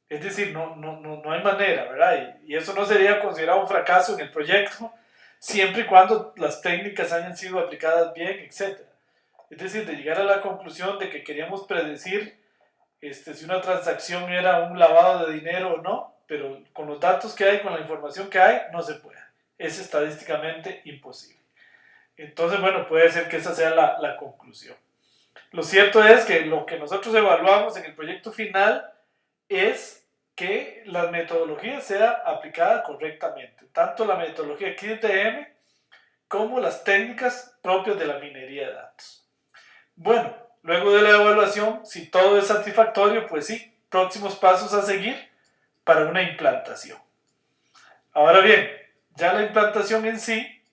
Es decir, no hay manera, ¿verdad? Y eso no sería considerado un fracaso en el proyecto, siempre y cuando las técnicas hayan sido aplicadas bien, etc. Es decir, de llegar a la conclusión de que queríamos predecir si una transacción era un lavado de dinero o no, pero con los datos que hay, con la información que hay, no se puede. Es estadísticamente imposible. Entonces, bueno, puede ser que esa sea la conclusión. Lo cierto es que lo que nosotros evaluamos en el proyecto final es que la metodología sea aplicada correctamente, tanto la metodología QTM como las técnicas propias de la minería de datos. Bueno, luego de la evaluación, si todo es satisfactorio, pues sí, próximos pasos a seguir para una implantación. Ahora bien, ya la implantación en sí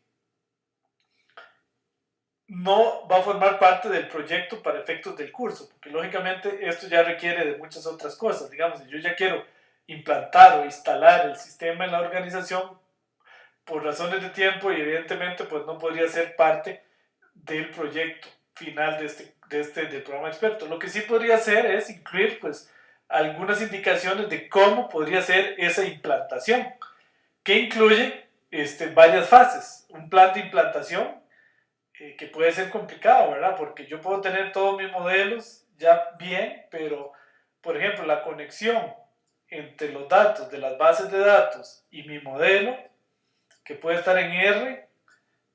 no va a formar parte del proyecto para efectos del curso, porque lógicamente esto ya requiere de muchas otras cosas. Digamos, si yo ya quiero implantar o instalar el sistema en la organización, por razones de tiempo y evidentemente pues no podría ser parte del proyecto final del programa experto. Lo que sí podría hacer es incluir pues algunas indicaciones de cómo podría ser esa implantación, que incluye varias fases. Un plan de implantación que puede ser complicado, ¿verdad? Porque yo puedo tener todos mis modelos ya bien, pero, por ejemplo, la conexión entre los datos de las bases de datos y mi modelo, que puede estar en R,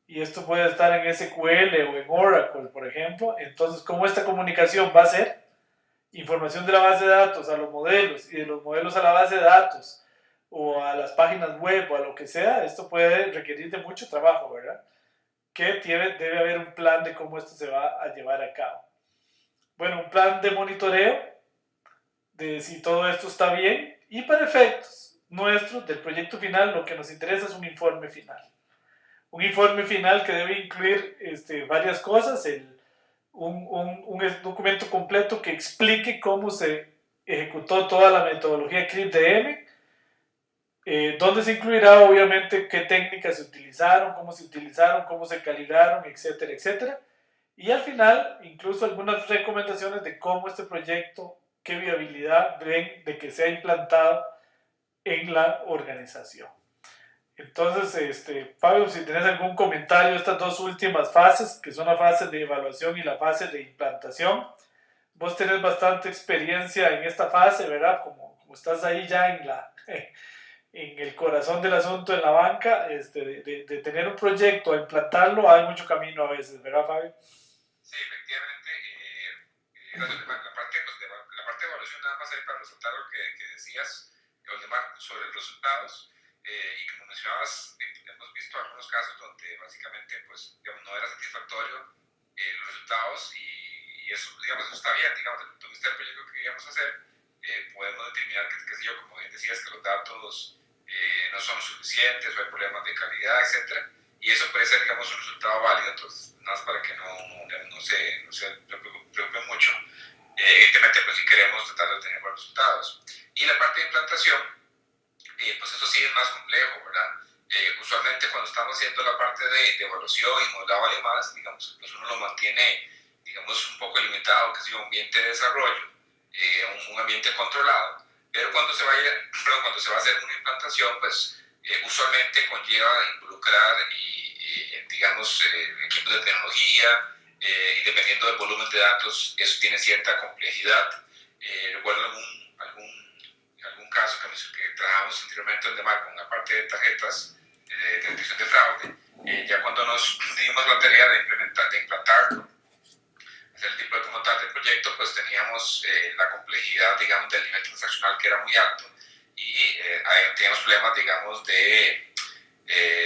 y esto puede estar en SQL o en Oracle, por ejemplo. Entonces, ¿cómo esta comunicación va a ser? Información de la base de datos a los modelos y de los modelos a la base de datos o a las páginas web o a lo que sea, esto puede requerir de mucho trabajo, ¿verdad? Que debe haber un plan de cómo esto se va a llevar a cabo. Bueno, un plan de monitoreo de si todo esto está bien y para efectos nuestros del proyecto final lo que nos interesa es un informe final. Un informe final que debe incluir varias cosas, el un documento completo que explique cómo se ejecutó toda la metodología CRIP-DM, donde se incluirá obviamente qué técnicas se utilizaron, cómo se calibraron, etcétera, etcétera. Y al final, incluso algunas recomendaciones de cómo este proyecto, qué viabilidad ven de que sea implantado en la organización. Entonces, Fabio, si tienes algún comentario de estas dos últimas fases, que son la fase de evaluación y la fase de implantación, vos tenés bastante experiencia en esta fase, ¿verdad? Como estás ahí ya en el corazón del asunto, en la banca, de tener un proyecto a implantarlo, hay mucho camino a veces, ¿verdad, Fabio? Sí, efectivamente. La parte de evaluación, nada más ahí para resaltar lo que decías, Oldemar, sobre los resultados. Y como mencionabas, hemos visto algunos casos donde básicamente pues, digamos, no era satisfactorio los resultados y eso, digamos, eso está bien, digamos, desde el punto de vista del proyecto que queríamos hacer, podemos determinar que, qué sé yo, como bien decías, que los datos no son suficientes o hay problemas de calidad, etc. Y eso puede ser, digamos, un resultado válido, entonces, nada más para que no se preocupen mucho. Evidentemente, pues sí queremos tratar de obtener buenos resultados. Y la parte de implantación, pues eso sí es más complejo, ¿verdad? Usualmente cuando estamos haciendo la parte de evaluación y modelado y demás, digamos, pues uno lo mantiene, digamos, un poco limitado, que es un ambiente de desarrollo, un ambiente controlado, pero cuando se va a hacer una implantación, pues usualmente conlleva involucrar digamos, equipos de tecnología, y dependiendo del volumen de datos, eso tiene cierta complejidad. Recuerdo algún caso que trabajamos anteriormente en Demar con la parte de tarjetas de detección de fraude. Ya cuando nos dimos la tarea de implantarlo, hacer el tipo como tal del proyecto, pues teníamos la complejidad, digamos, del nivel transaccional que era muy alto y teníamos problemas, digamos, de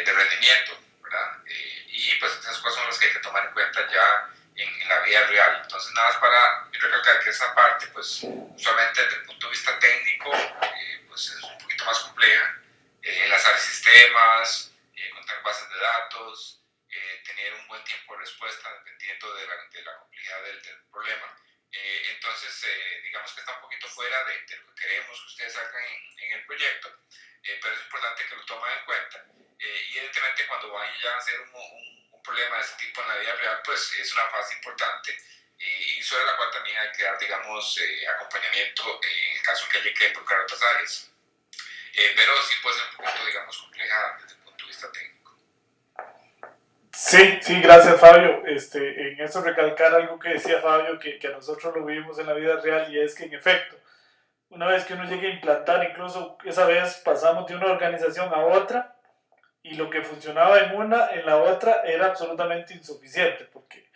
rendimiento, ¿verdad? Y pues esas cosas son las que hay que tomar en cuenta ya en la vida real. Entonces, nada más para recalcar que esa parte, pues, usualmente desde el punto de vista técnico, pues es un poquito más compleja. Enlazar sistemas, contar bases de datos, tener un buen tiempo de respuesta dependiendo de la complejidad del problema. Entonces, digamos que está un poquito fuera de lo que queremos que ustedes hagan en el proyecto, pero es importante que lo tomen en cuenta. Y evidentemente cuando vayan a hacer un problema de este tipo en la vida real, pues es una fase importante y sobre la cual también hay que dar, digamos, acompañamiento en el caso que haya que involucrar otras áreas. Pero sí puede ser un poquito, digamos, compleja desde el punto de vista técnico. Sí, gracias, Fabio. En eso recalcar algo que decía Fabio, que a nosotros lo vivimos en la vida real, y es que en efecto, una vez que uno llegue a implantar, incluso esa vez pasamos de una organización a otra, y lo que funcionaba en la otra era absolutamente insuficiente, porque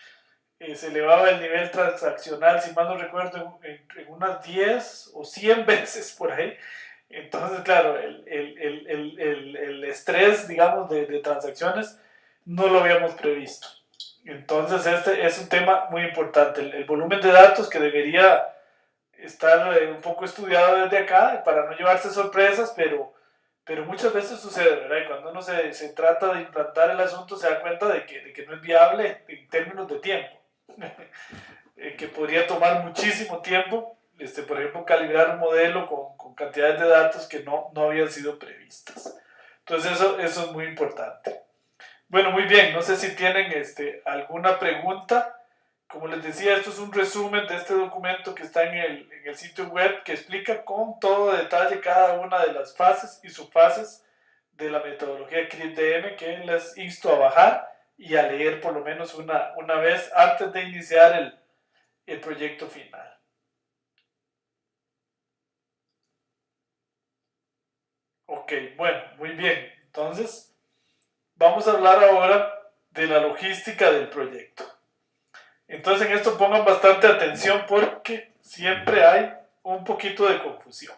se elevaba el nivel transaccional, si mal no recuerdo, en unas 10 o 100 veces por ahí. Entonces, claro, el estrés, digamos, de transacciones no lo habíamos previsto. Entonces, este es un tema muy importante. El volumen de datos que debería estar un poco estudiado desde acá para no llevarse sorpresas, pero muchas veces sucede, ¿verdad? Y cuando uno se trata de implantar el asunto, se da cuenta de que no es viable en términos de tiempo. Que podría tomar muchísimo tiempo, por ejemplo, calibrar un modelo con cantidades de datos que no habían sido previstas. Entonces eso es muy importante. Bueno, muy bien, no sé si tienen alguna pregunta. Como les decía, esto es un resumen de este documento que está en el sitio web, que explica con todo detalle cada una de las fases y subfases de la metodología CRIP-DM, que les insto a bajar y a leer por lo menos una vez antes de iniciar el proyecto final. Ok, bueno, muy bien. Entonces, vamos a hablar ahora de la logística del proyecto. Entonces en esto pongan bastante atención porque siempre hay un poquito de confusión.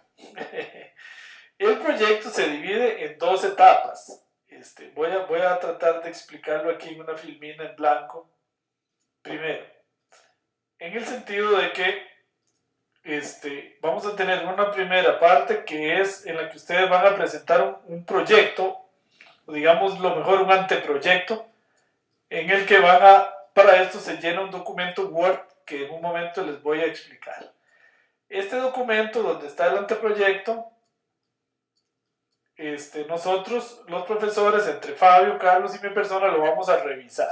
El proyecto se divide en dos etapas. Voy a tratar de explicarlo aquí en una filmina en blanco. Primero, en el sentido de que vamos a tener una primera parte que es en la que ustedes van a presentar un proyecto, o digamos lo mejor un anteproyecto, en el que van a para esto se llena un documento Word que en un momento les voy a explicar. Este documento donde está el anteproyecto, nosotros los profesores, entre Fabio, Carlos y mi persona, lo vamos a revisar.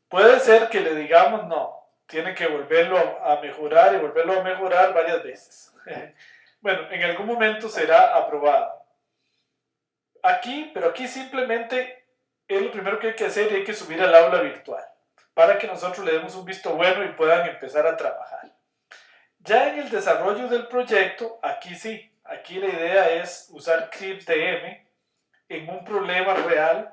Puede ser que le digamos no, tiene que volverlo a mejorar y volverlo a mejorar varias veces. Bueno, en algún momento será aprobado. Pero aquí simplemente es lo primero que hay que hacer y hay que subir al aula virtual para que nosotros le demos un visto bueno y puedan empezar a trabajar. Ya en el desarrollo del proyecto, aquí sí, aquí la idea es usar CRIP-DM en un problema real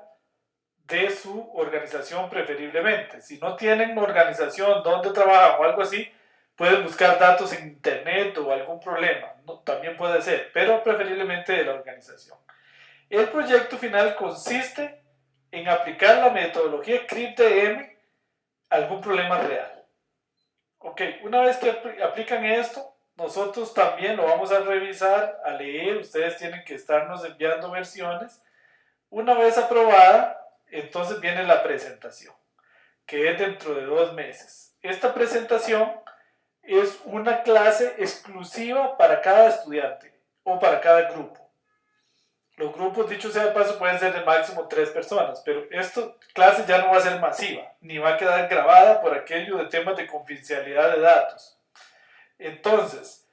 de su organización preferiblemente. Si no tienen organización donde trabajan o algo así, pueden buscar datos en internet o algún problema, no, también puede ser, pero preferiblemente de la organización. El proyecto final consiste en aplicar la metodología CRIP-DM a algún problema real. Ok, una vez que aplican esto, nosotros también lo vamos a revisar, a leer, ustedes tienen que estarnos enviando versiones. Una vez aprobada, entonces viene la presentación, que es dentro de 2 meses. Esta presentación es una clase exclusiva para cada estudiante o para cada grupo. Los grupos, dicho sea de paso, pueden ser de máximo 3 personas, pero esta clase ya no va a ser masiva, ni va a quedar grabada por aquello de temas de confidencialidad de datos. Entonces,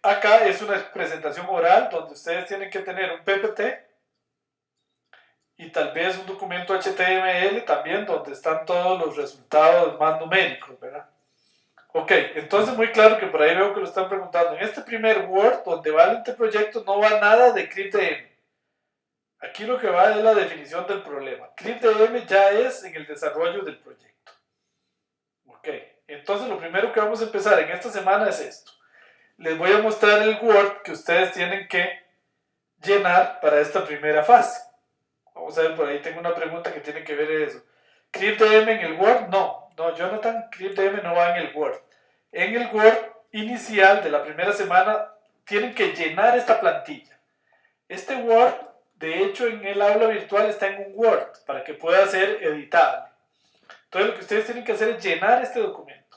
acá es una presentación oral donde ustedes tienen que tener un PPT y tal vez un documento HTML también donde están todos los resultados más numéricos, ¿verdad? Ok, entonces muy claro que por ahí veo que lo están preguntando. En este primer Word, donde va el anteproyecto, no va nada de CRIP-DM. Aquí lo que va es la definición del problema. CRIP-DM ya es en el desarrollo del proyecto. Ok, entonces lo primero que vamos a empezar en esta semana es esto. Les voy a mostrar el Word que ustedes tienen que llenar para esta primera fase. Vamos a ver, por ahí tengo una pregunta que tiene que ver eso. ¿CRIP-DM en el Word? No, Jonathan, CRIP-DM no va en el Word. En el Word inicial de la primera semana tienen que llenar esta plantilla. Este Word, de hecho, en el aula virtual está en un Word para que pueda ser editable. Entonces lo que ustedes tienen que hacer es llenar este documento.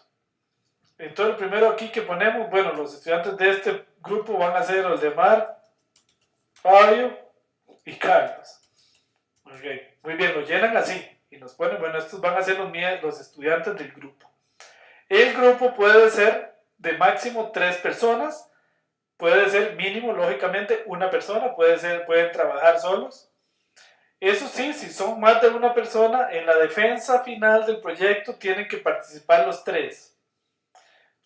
Entonces lo primero aquí que ponemos, bueno, los estudiantes de este grupo van a ser Oldemar, Fabio y Carlos. Okay. Muy bien, lo llenan así y nos ponen, bueno, estos van a ser los estudiantes del grupo. El grupo puede ser de máximo 3 personas, puede ser mínimo, lógicamente, una persona, pueden trabajar solos. Eso sí, si son más de una persona, en la defensa final del proyecto tienen que participar los 3.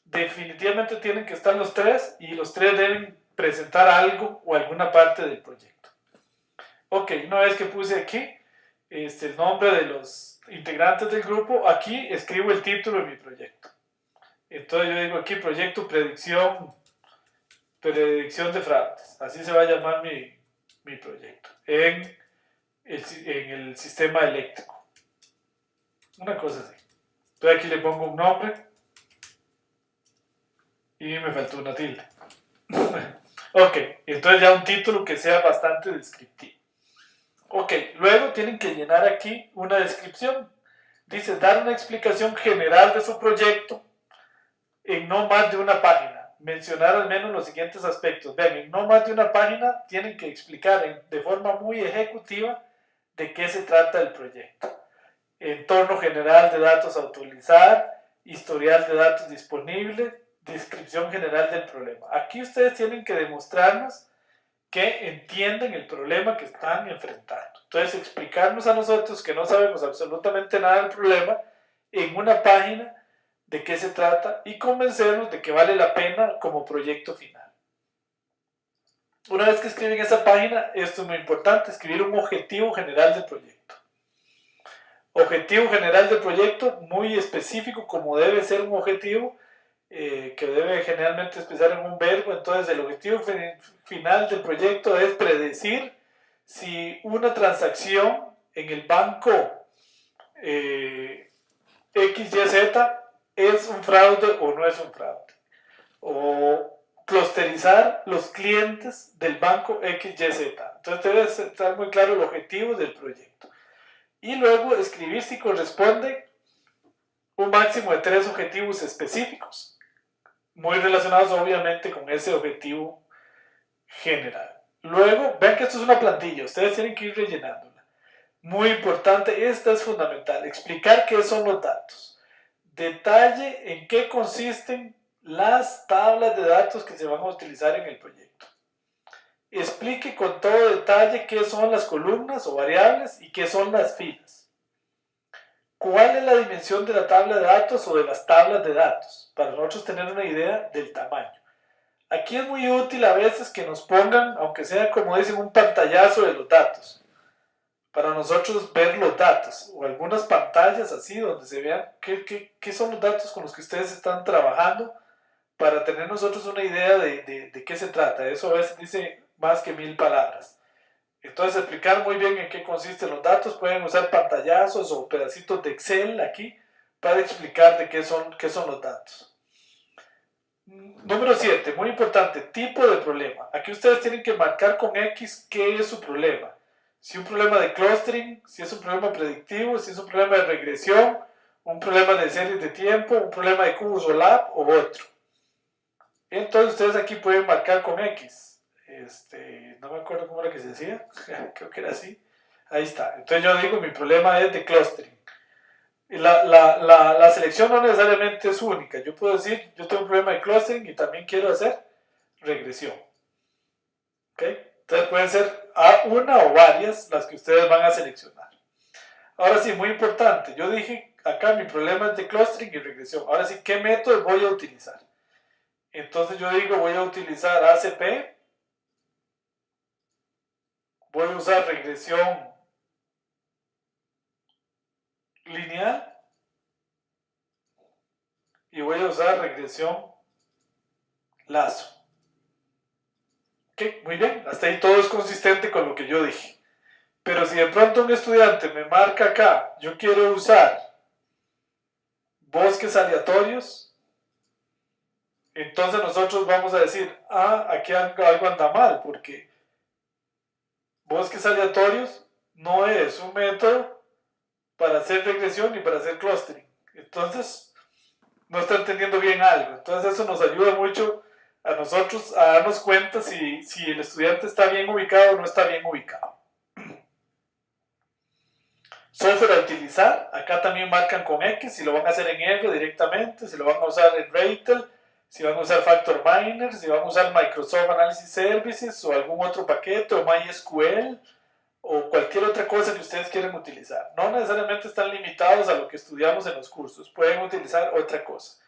Definitivamente tienen que estar los 3 y los 3 deben presentar algo o alguna parte del proyecto. Ok, una vez que puse aquí el nombre de los integrantes del grupo, aquí escribo el título de mi proyecto. Entonces yo digo aquí proyecto predicción de fraudes. Así se va a llamar mi proyecto en el sistema eléctrico. Una cosa así. Entonces aquí le pongo un nombre y me faltó una tilde. Ok, entonces ya un título que sea bastante descriptivo. Ok, luego tienen que llenar aquí una descripción. Dice, dar una explicación general de su proyecto en no más de una página. Mencionar al menos los siguientes aspectos. Vean, en no más de una página tienen que explicar de forma muy ejecutiva de qué se trata el proyecto. Entorno general de datos a utilizar, historial de datos disponible, descripción general del problema. Aquí ustedes tienen que demostrarnos que entienden el problema que están enfrentando. Entonces, explicarnos a nosotros que no sabemos absolutamente nada del problema en una página de qué se trata y convencernos de que vale la pena como proyecto final. Una vez que escriben esa página, esto es muy importante, escribir un objetivo general del proyecto. Objetivo general del proyecto muy específico, como debe ser un objetivo que debe generalmente expresar en un verbo. Entonces el objetivo final del proyecto es predecir si una transacción en el banco XYZ es un fraude o no es un fraude, o clusterizar los clientes del banco XYZ. Entonces debe estar muy claro el objetivo del proyecto. y luego escribir si corresponde un máximo de 3 objetivos específicos, muy relacionados obviamente con ese objetivo general. Luego, vean que esto es una plantilla, ustedes tienen que ir rellenándola. Muy importante, esta es fundamental, explicar qué son los datos. Detalle en qué consisten las tablas de datos que se van a utilizar en el proyecto. Explique con todo detalle qué son las columnas o variables y qué son las filas. ¿Cuál es la dimensión de la tabla de datos o de las tablas de datos? Para nosotros tener una idea del tamaño. Aquí es muy útil a veces que nos pongan, aunque sea como dicen, un pantallazo de los datos. Para nosotros ver los datos o algunas pantallas así donde se vean qué son los datos con los que ustedes están trabajando para tener nosotros una idea de qué se trata. Eso a veces dice más que 1000 palabras. Entonces, explicar muy bien en qué consisten los datos. Pueden usar pantallazos o pedacitos de Excel aquí para explicar de qué son los datos. Número 7, muy importante, tipo de problema. Aquí ustedes tienen que marcar con X qué es su problema. Si un problema de clustering, si es un problema predictivo, si es un problema de regresión, un problema de series de tiempo, un problema de cubos o lab o otro. Entonces ustedes aquí pueden marcar con X. No me acuerdo cómo era que se decía, creo que era así. Ahí está. Entonces yo digo, mi problema es de clustering. La selección no necesariamente es única. Yo puedo decir, yo tengo un problema de clustering y también quiero hacer regresión. ¿Okay? Entonces pueden ser una o varias las que ustedes van a seleccionar. Ahora sí, muy importante. Yo dije, acá mi problema es de clustering y regresión. Ahora sí, ¿qué método voy a utilizar? Entonces yo digo, voy a utilizar ACP. Voy a usar regresión lineal y voy a usar regresión lazo. Ok, muy bien, hasta ahí todo es consistente con lo que yo dije. Pero si de pronto un estudiante me marca acá, yo quiero usar bosques aleatorios, entonces nosotros vamos a decir, aquí algo anda mal, porque bosques aleatorios no es un método para hacer regresión ni para hacer clustering. Entonces, no está entendiendo bien algo. Entonces, eso nos ayuda mucho a nosotros a darnos cuenta si el estudiante está bien ubicado o no está bien ubicado. Software a utilizar, acá también marcan con X, si lo van a hacer en R directamente, si lo van a usar en Ratel, si van a usar Factor Miner, si van a usar Microsoft Analysis Services o algún otro paquete o MySQL o cualquier otra cosa que ustedes quieran utilizar. No necesariamente están limitados a lo que estudiamos en los cursos, pueden utilizar otra cosa.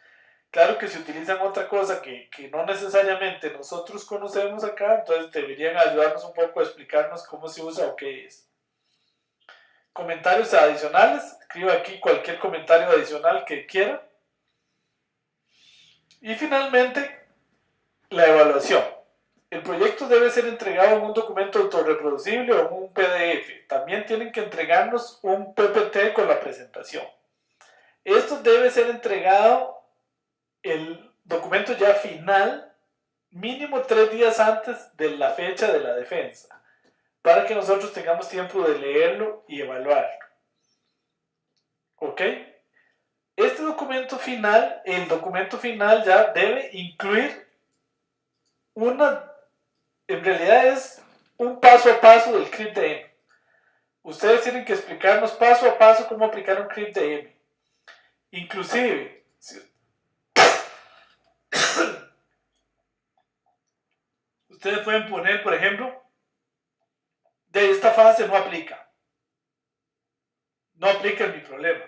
Claro que si utilizan otra cosa que no necesariamente nosotros conocemos acá, entonces deberían ayudarnos un poco a explicarnos cómo se usa o qué es. Comentarios adicionales, escriba aquí cualquier comentario adicional que quiera. Y finalmente, la evaluación. El proyecto debe ser entregado en un documento autorreproducible o en un PDF. También tienen que entregarnos un PPT con la presentación. Esto debe ser entregado, el documento ya final, mínimo 3 días antes de la fecha de la defensa, para que nosotros tengamos tiempo de leerlo y evaluarlo. ¿Ok? Este documento final, el documento final ya debe incluir en realidad es un paso a paso del CRIP-DM. Ustedes tienen que explicarnos paso a paso cómo aplicar un CRIP-DM. Inclusive, ustedes pueden poner, por ejemplo, de esta fase no aplica. No aplica en mi problema.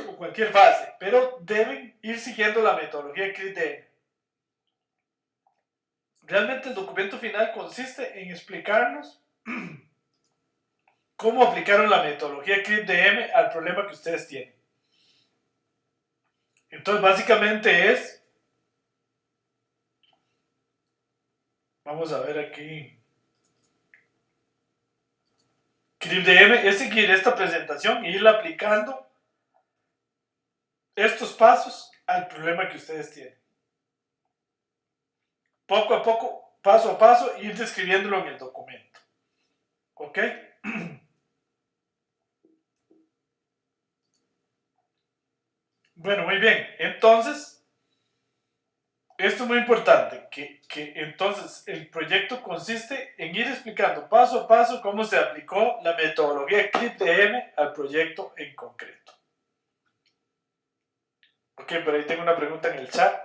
O cualquier fase. Pero deben ir siguiendo la metodología de CRIP-DM. Realmente el documento final consiste en explicarnos cómo aplicaron la metodología CRIP-DM al problema que ustedes tienen. Entonces, básicamente es, vamos a ver aquí, CRIP-DM es seguir esta presentación e irla aplicando estos pasos al problema que ustedes tienen. Poco a poco, paso a paso, ir describiéndolo en el documento. ¿Ok? Bueno, muy bien. Entonces, esto es muy importante, que entonces el proyecto consiste en ir explicando paso a paso cómo se aplicó la metodología CRIP-DM al proyecto en concreto. Ok, por ahí tengo una pregunta en el chat.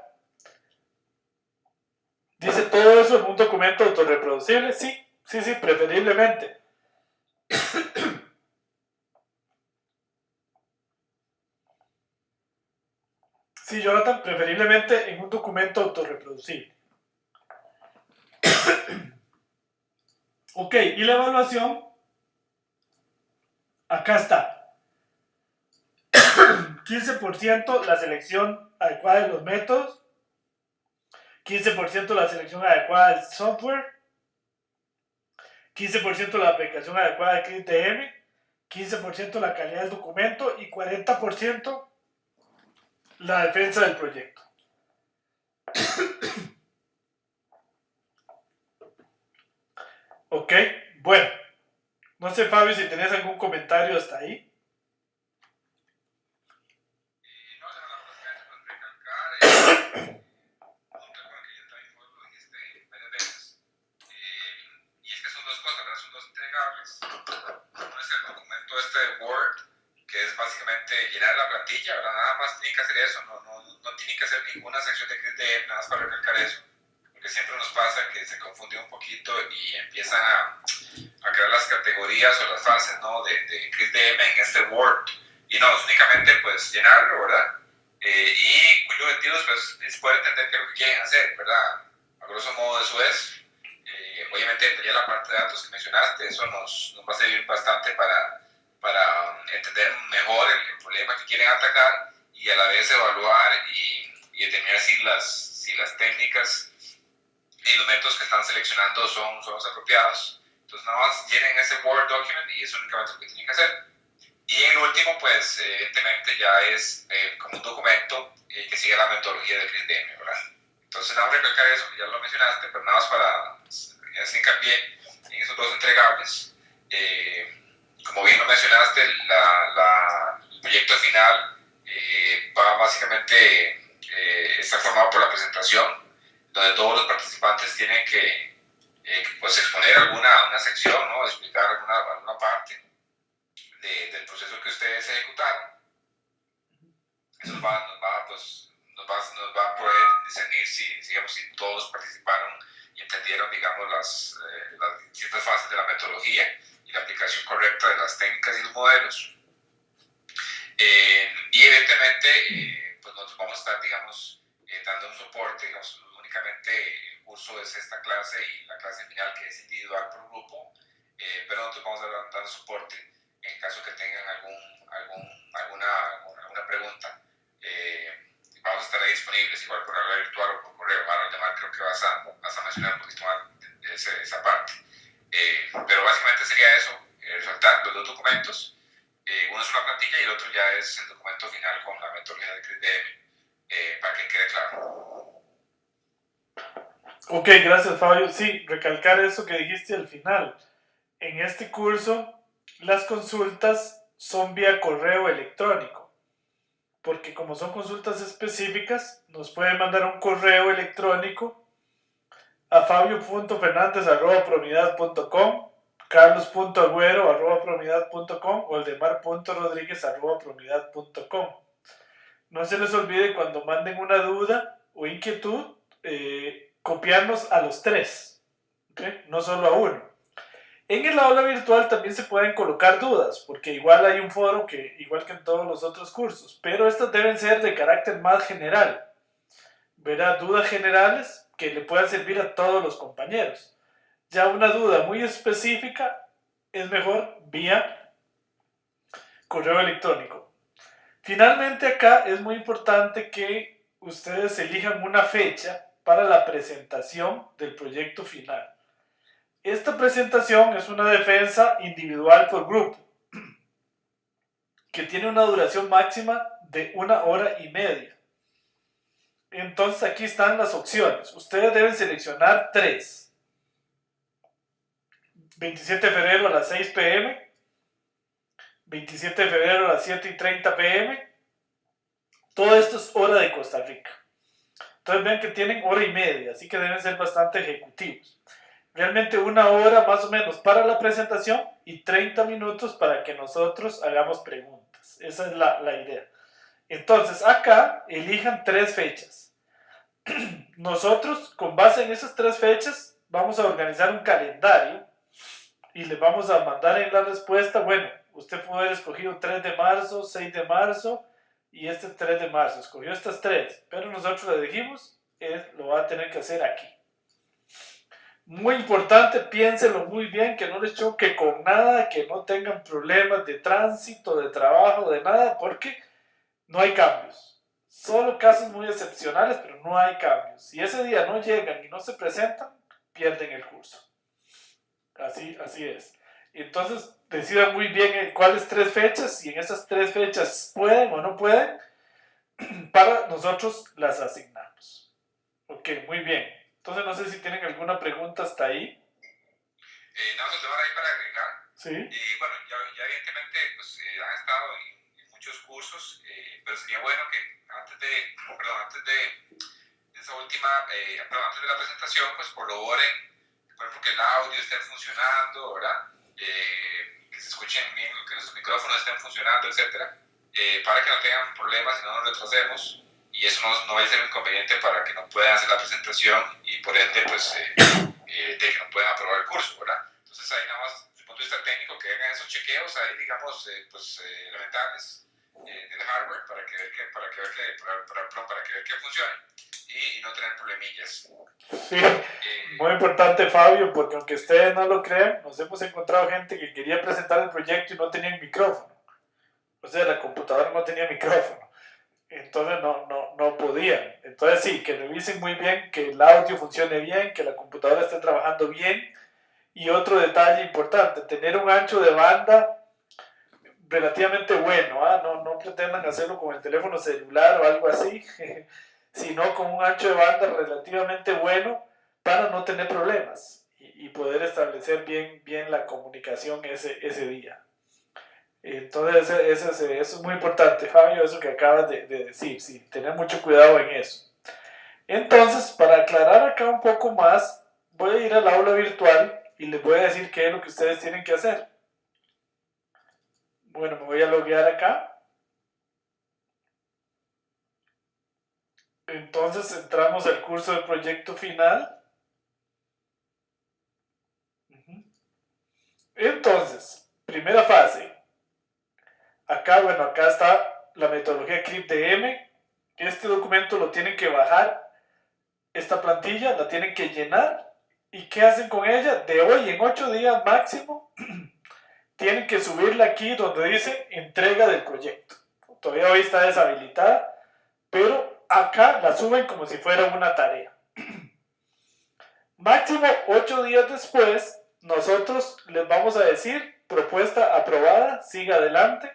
¿Dice todo eso en un documento autorreproducible? Sí, sí, sí, preferiblemente. Sí, Jonathan, preferiblemente en un documento autorreproducible. Ok, y la evaluación, acá está. 15% la selección adecuada de los métodos, 15% la selección adecuada del software, 15% la aplicación adecuada de CRIP-DM, 15% la calidad del documento y 40% la defensa del proyecto. Ok, bueno, no sé, Fabio, si tenés algún comentario hasta ahí. No, la verdad es que pues, recalcar un tema que ya también vos lo dijiste varias veces, y es que son dos cosas, ¿verdad? Son dos entregables. Uno es el documento este de Word, que es básicamente llenar la plantilla, ¿verdad? Nada más tiene que hacer eso, no tiene que hacer ninguna sección de CRIP-DM, nada más para recalcar eso, porque siempre nos pasa que se confunde un poquito y empiezan a crear las categorías o las fases, ¿no? de CRIP-DM en este Word, y no, es únicamente pues llenarlo, ¿verdad? Y cuyo objetivo pues, es poder entender qué es lo que quieren hacer, ¿verdad? A grosso modo eso es. Obviamente ya la parte de datos que mencionaste, eso nos va a servir bastante para entender mejor el problema que quieren atacar y a la vez evaluar y determinar si las técnicas y los métodos que están seleccionando son los apropiados. Entonces nada más llenen ese Word document y eso es únicamente lo que tienen que hacer. Y en último, pues evidentemente ya es como un documento que sigue la metodología del CRIP-DM, ¿verdad? Entonces nada más recalcar eso, ya lo mencionaste, pero nada más para hacer hincapié en esos dos entregables. Como bien lo mencionaste, el proyecto final va básicamente, está formado por la presentación, donde todos los participantes tienen que pues exponer alguna sección, ¿no? Explicar alguna parte del proceso que ustedes ejecutaron. Eso nos va a poder discernir si todos participaron y entendieron, digamos, las distintas fases de la metodología y la aplicación correcta de las técnicas y los modelos. Y evidentemente, pues nosotros vamos a estar, digamos, dando un soporte, digamos, únicamente el curso es esta clase y la clase final que es individual por grupo, pero nosotros vamos a estar dando soporte en caso que tengan alguna pregunta. Vamos a estar ahí disponibles igual por aula virtual o por correo. Ahora, Lemar, creo que vas a mencionar un poquito más de esa parte. Pero básicamente sería eso, resaltar los dos documentos. Uno es una plantilla y el otro ya es el documento final con la metodología de CRIP-DM, para que quede claro. Ok, gracias, Fabio. Sí, recalcar eso que dijiste al final. En este curso, las consultas son vía correo electrónico, porque como son consultas específicas, nos pueden mandar un correo electrónico a fabio.fernandez@promidad.com, carlos.agüero@promidad.com o eldemar.rodriguez@promidad.com. No se les olvide cuando manden una duda o inquietud, copiarnos a los tres, ¿okay? No solo a uno. En el aula virtual también se pueden colocar dudas, porque igual hay un foro que, igual que en todos los otros cursos, pero estas deben ser de carácter más general. Verá, dudas generales que le puedan servir a todos los compañeros. Ya una duda muy específica es mejor vía correo electrónico. Finalmente acá es muy importante que ustedes elijan una fecha para la presentación del proyecto final. Esta presentación es una defensa individual por grupo, que tiene una duración máxima de 1 hora y media. Entonces aquí están las opciones. Ustedes deben seleccionar 3. 27 de febrero a las 6 p.m., 27 de febrero a las 7:30 p.m., Todo esto es hora de Costa Rica. Entonces vean que tienen hora y media, así que deben ser bastante ejecutivos. Realmente 1 hora más o menos para la presentación y 30 minutos para que nosotros hagamos preguntas. Esa es la idea. Entonces acá elijan 3 fechas. Nosotros, con base en esas 3 fechas, vamos a organizar un calendario y les vamos a mandar en la respuesta, bueno, usted puede haber escogido 3 de marzo, 6 de marzo y este 3 de marzo. Escogió estas 3, pero nosotros le dijimos, lo va a tener que hacer aquí. Muy importante, piénsenlo muy bien, que no les choque con nada, que no tengan problemas de tránsito, de trabajo, de nada, porque no hay cambios. Solo casos muy excepcionales, pero no hay cambios. Si ese día no llegan y no se presentan, pierden el curso. Así es. Entonces, decidan muy bien cuáles 3 fechas, y en esas 3 fechas pueden o no pueden, para nosotros las asignamos. Ok, muy bien. Entonces, no sé si tienen alguna pregunta hasta ahí. No, se te van ahí para agregar. Sí. Bueno, ya evidentemente pues, han estado en muchos cursos, pero sería bueno que antes de esa última, antes de la presentación, pues corroboren, por ejemplo, que el audio esté funcionando, ¿verdad? Que se escuchen bien, que los micrófonos estén funcionando, etcétera, para que no tengan problemas y no nos retrasemos. Y eso no va a ser un inconveniente para que no puedan hacer la presentación y por ende, pues, de que no puedan aprobar el curso, ¿verdad? Entonces ahí nada más, desde el punto de vista técnico, que hagan esos chequeos ahí, digamos, elementales del hardware para que vean que funcione y no tener problemillas. Sí, muy importante, Fabio, porque aunque ustedes no lo crean, nos hemos encontrado gente que quería presentar el proyecto y no tenía el micrófono. O sea, la computadora no tenía micrófono. Entonces no podían. Entonces sí, que revisen muy bien que el audio funcione bien, que la computadora esté trabajando bien. Y otro detalle importante, tener un ancho de banda relativamente bueno. No pretendan hacerlo con el teléfono celular o algo así, sino con un ancho de banda relativamente bueno para no tener problemas y poder establecer bien la comunicación ese día. Entonces eso es muy importante, Fabio, eso que acabas de decir, sí, tener mucho cuidado en eso. Entonces, para aclarar acá un poco más, voy a ir al aula virtual y les voy a decir qué es lo que ustedes tienen que hacer. Bueno, me voy a loguear acá. Entonces entramos al curso de proyecto final. Entonces, primera fase. Acá está la metodología CRIP-DM. Este documento lo tienen que bajar. Esta plantilla la tienen que llenar. ¿Y qué hacen con ella? De hoy en 8 días máximo, tienen que subirla aquí donde dice entrega del proyecto. Todavía hoy está deshabilitada, pero acá la suben como si fuera una tarea. Máximo 8 días después, nosotros les vamos a decir propuesta aprobada, siga adelante,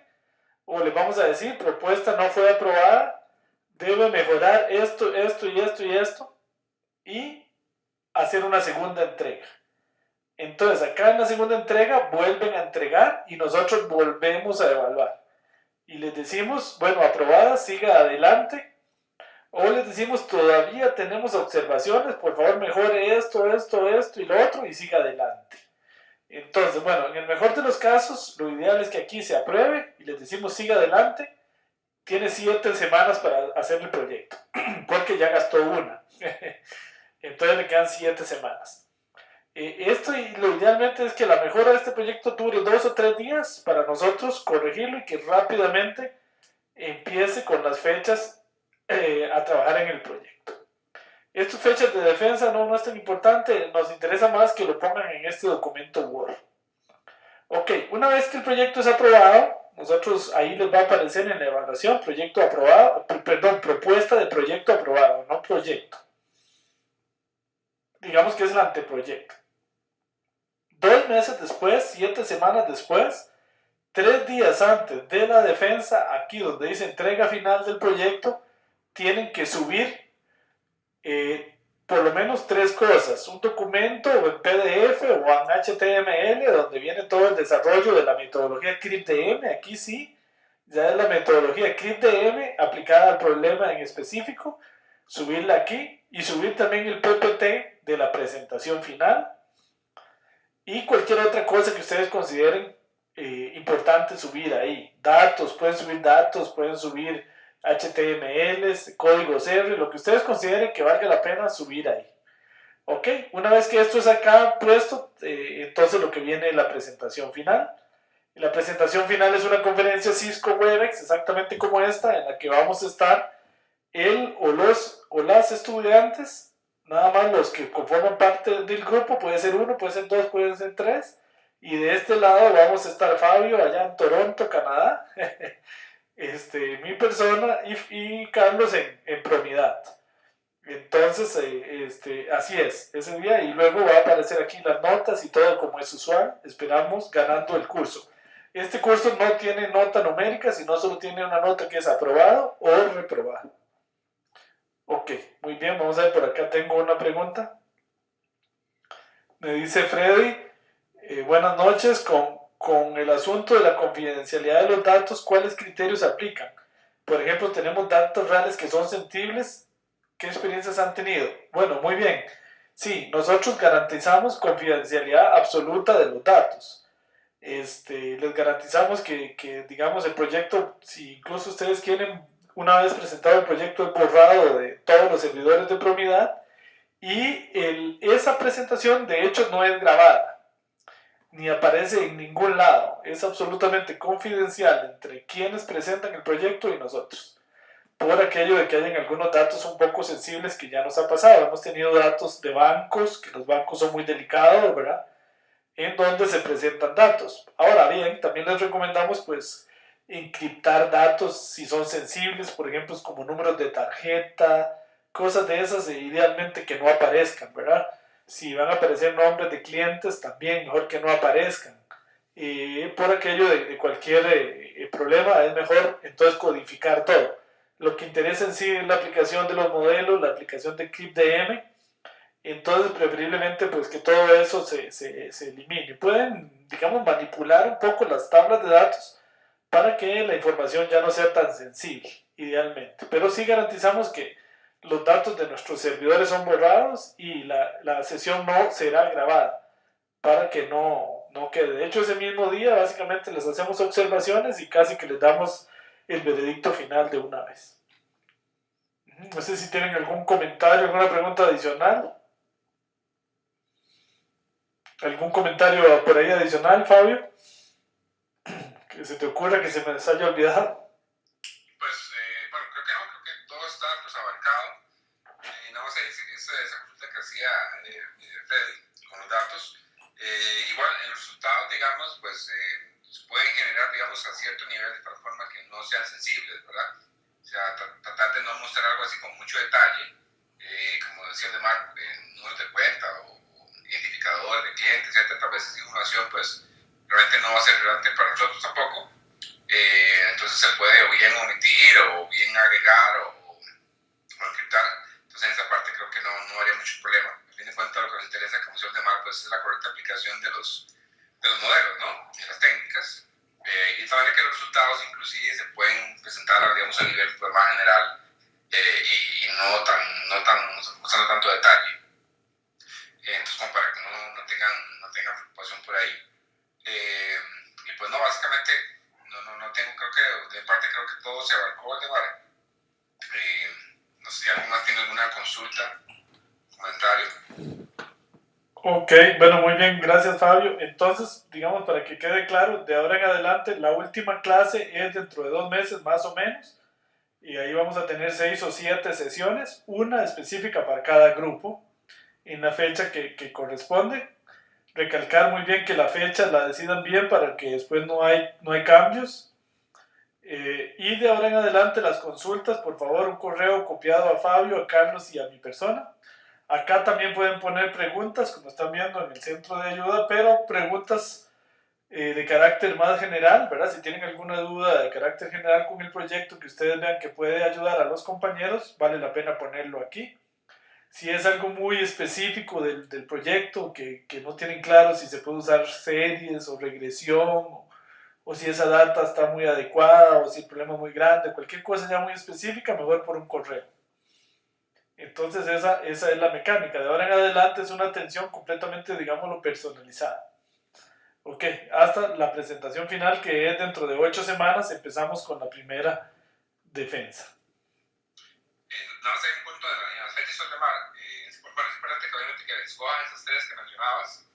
o les vamos a decir propuesta no fue aprobada, debe mejorar esto y hacer una segunda entrega. Entonces acá en la segunda entrega vuelven a entregar y nosotros volvemos a evaluar y les decimos, bueno, aprobada, siga adelante, o les decimos todavía tenemos observaciones, por favor mejore esto y lo otro y siga adelante. Entonces, bueno, en el mejor de los casos, lo ideal es que aquí se apruebe y les decimos siga adelante. Tiene 7 semanas para hacer el proyecto, porque ya gastó una. Entonces le quedan 7 semanas. Esto y lo idealmente es que la mejora de este proyecto dure 2 o 3 días para nosotros corregirlo y que rápidamente empiece con las fechas a trabajar en el proyecto. Estas fechas de defensa no es tan importante, nos interesa más que lo pongan en este documento Word. Ok, una vez que el proyecto es aprobado, nosotros ahí les va a aparecer en la evaluación proyecto aprobado, propuesta de proyecto aprobado, no proyecto. Digamos que es el anteproyecto. 2 meses después, 7 semanas después, 3 días antes de la defensa, aquí donde dice entrega final del proyecto, tienen que subir por lo menos 3 cosas, un documento o en PDF o en HTML donde viene todo el desarrollo de la metodología CRIP-DM, aquí sí, Ya es la metodología CRIP-DM aplicada al problema en específico, subirla aquí y subir también el PPT de la presentación final y cualquier otra cosa que ustedes consideren importante subir ahí. Datos, pueden subir HTML, códigos R, lo que ustedes consideren que valga la pena subir ahí. Ok, una vez que esto es acá puesto, entonces lo que viene es la presentación final. Y la presentación final es una conferencia Cisco Webex, exactamente como esta, en la que vamos a estar él o las estudiantes, nada más los que conforman parte del grupo, puede ser uno, puede ser dos, puede ser tres, y de este lado vamos a estar Fabio allá en Toronto, Canadá, mi persona y Carlos en Promidad. Entonces, así es, ese día, y luego va a aparecer aquí las notas y todo como es usual, esperamos ganando el curso. Este curso no tiene nota numérica, sino solo tiene una nota que es aprobado o reprobado. Ok, muy bien, vamos a ver, por acá tengo una pregunta. Me dice Freddy, buenas noches, con el asunto de la confidencialidad de los datos, ¿cuáles criterios aplican? Por ejemplo, tenemos datos reales que son sensibles. ¿Qué experiencias han tenido? Bueno, muy bien. Sí, nosotros garantizamos confidencialidad absoluta de los datos. Les garantizamos que, digamos, el proyecto, si incluso ustedes quieren, una vez presentado el proyecto, es borrado de todos los servidores de Promidad y esa presentación, de hecho, no es grabada, ni aparece en ningún lado. Es absolutamente confidencial entre quienes presentan el proyecto y nosotros. Por aquello de que hayan algunos datos un poco sensibles que ya nos ha pasado. Hemos tenido datos de bancos, que los bancos son muy delicados, ¿verdad? En donde se presentan datos. Ahora bien, también les recomendamos pues encriptar datos si son sensibles, por ejemplo, como números de tarjeta, cosas de esas, idealmente que no aparezcan, ¿verdad? Si van a aparecer nombres de clientes, también mejor que no aparezcan. Por aquello de cualquier problema, es mejor entonces codificar todo. Lo que interesa en sí es la aplicación de los modelos, la aplicación de CRIP-DM. Entonces, preferiblemente, pues que todo eso se elimine. Pueden, digamos, manipular un poco las tablas de datos para que la información ya no sea tan sensible, idealmente. Pero sí garantizamos que los datos de nuestros servidores son borrados y la sesión no será grabada para que no quede. De hecho, ese mismo día, básicamente, les hacemos observaciones y casi que les damos el veredicto final de una vez. No sé si tienen algún comentario, alguna pregunta adicional. ¿Algún comentario por ahí adicional, Fabio? Que se te ocurra, que se me les haya olvidado. Pues, bueno, creo que no, creo que todo está pues abarcado. Nada más esa consulta que hacía Freddy con los datos. Igual, en los resultados, digamos, pues se pueden generar, digamos, a cierto nivel de tal forma que no sean sensibles, ¿verdad? O sea, tratar de no mostrar algo así con mucho detalle, como decía Demar, números de cuenta o identificador de cliente, etcétera. Tal vez esa información, pues, realmente no va a ser relevante para nosotros tampoco. Entonces se puede o bien omitir o bien agregar o encriptar. Entonces en esa parte creo que no habría mucho problema. A fin de cuentas lo que nos interesa, como decía Demar, pues es la correcta aplicación de los modelos, ¿no? Y las técnicas. Y también que los resultados inclusive se pueden presentar, digamos, a nivel pues, más general y no usando tanto detalle. Entonces como para que no tengan preocupación por ahí. Y pues no, básicamente no tengo, creo que de parte creo que todo se abarcó, Demar. No sé si alguien más tiene alguna consulta, comentario. Ok, bueno, muy bien, gracias Fabio. Entonces, digamos, para que quede claro, de ahora en adelante, la última clase es dentro de 2 meses más o menos, y ahí vamos a tener 6 o 7 sesiones, una específica para cada grupo, en la fecha que corresponde. Recalcar muy bien que la fecha la decidan bien para que después no hay cambios. Y de ahora en adelante las consultas, por favor, un correo copiado a Fabio, a Carlos y a mi persona. Acá también pueden poner preguntas, como están viendo en el centro de ayuda, pero preguntas de carácter más general, ¿verdad? Si tienen alguna duda de carácter general con el proyecto que ustedes vean que puede ayudar a los compañeros, vale la pena ponerlo aquí. Si es algo muy específico del proyecto, que no tienen claro si se puede usar series o regresión o si esa data está muy adecuada, o si el problema es muy grande, cualquier cosa ya muy específica, mejor por un correo. Entonces esa es la mecánica. De ahora en adelante es una atención completamente, digámoslo, personalizada. Ok, hasta la presentación final, que es dentro de 8 semanas, empezamos con la primera defensa. Nada más hay un punto de las fechas son de mar. Bueno, espérate que obviamente que escojan esas tres que mencionabas.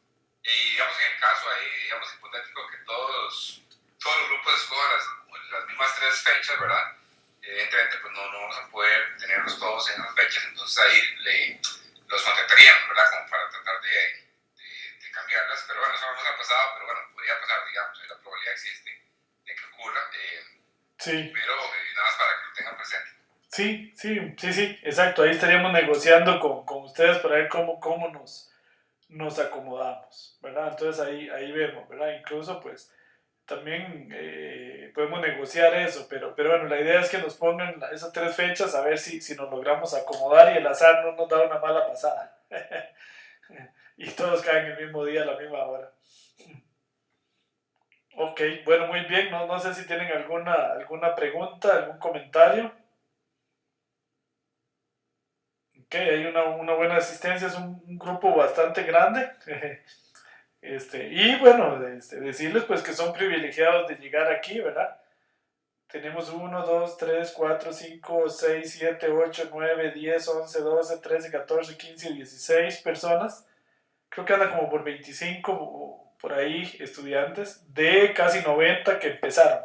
Y digamos en el caso ahí, digamos hipotético que todos los grupos escojan las mismas tres fechas, ¿verdad? Evidentemente pues no vamos a poder tenerlos todos en esas fechas, entonces ahí los contactaríamos, ¿verdad? Como para tratar de cambiarlas, pero bueno, eso no nos ha pasado, pero bueno, podría pasar, digamos, la probabilidad existe de que ocurra, Sí. pero nada más para que lo tengan presente. Sí, exacto. Ahí estaríamos negociando con ustedes para ver cómo nos acomodamos, ¿verdad? Entonces ahí vemos, ¿verdad? Incluso pues también podemos negociar eso, pero bueno, la idea es que nos pongan esas tres fechas a ver si nos logramos acomodar y el azar no nos da una mala pasada. Y todos caen el mismo día a la misma hora. Ok, bueno, muy bien. No sé si tienen alguna pregunta, algún comentario. Ok, hay una buena asistencia, es un grupo bastante grande. Y bueno, decirles pues que son privilegiados de llegar aquí, ¿verdad? Tenemos 1, 2, 3, 4, 5, 6, 7, 8, 9, 10, 11, 12, 13, 14, 15, 16 personas. Creo que anda como por 25 por ahí estudiantes de casi 90 que empezaron.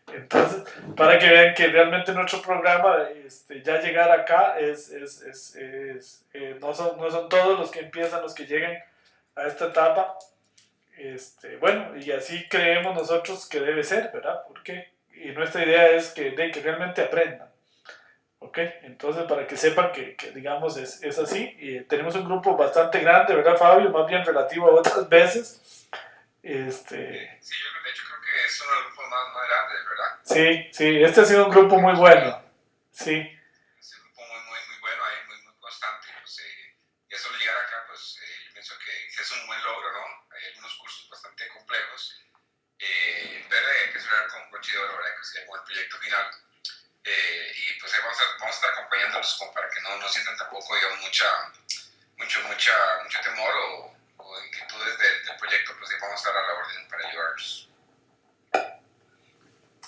Entonces, para que vean que realmente nuestro programa, ya llegar acá no son todos los que empiezan, los que llegan a esta etapa. Bueno, y así creemos nosotros que debe ser, ¿verdad? Y nuestra idea es que realmente aprendan. Ok, entonces para que sepan que digamos, es así. Y tenemos un grupo bastante grande, ¿verdad, Fabio? Más bien relativo a otras veces. Sí, yo de hecho creo que es uno de los grupos más grandes, ¿verdad? Sí, este ha sido un grupo muy bueno. Sí. Es un grupo muy bueno ahí, muy constante. Pues, ya solo llegar acá, pues yo pienso que es un buen logro, ¿no? Hay algunos cursos bastante complejos, pero hay que cerrar con broche de oro, ¿verdad? Que sería con el proyecto final. Y pues ahí vamos a estar acompañándolos como para que no sientan tampoco, digamos, mucho temor o inquietudes del proyecto, pues ahí vamos a estar a la orden para ayudarlos.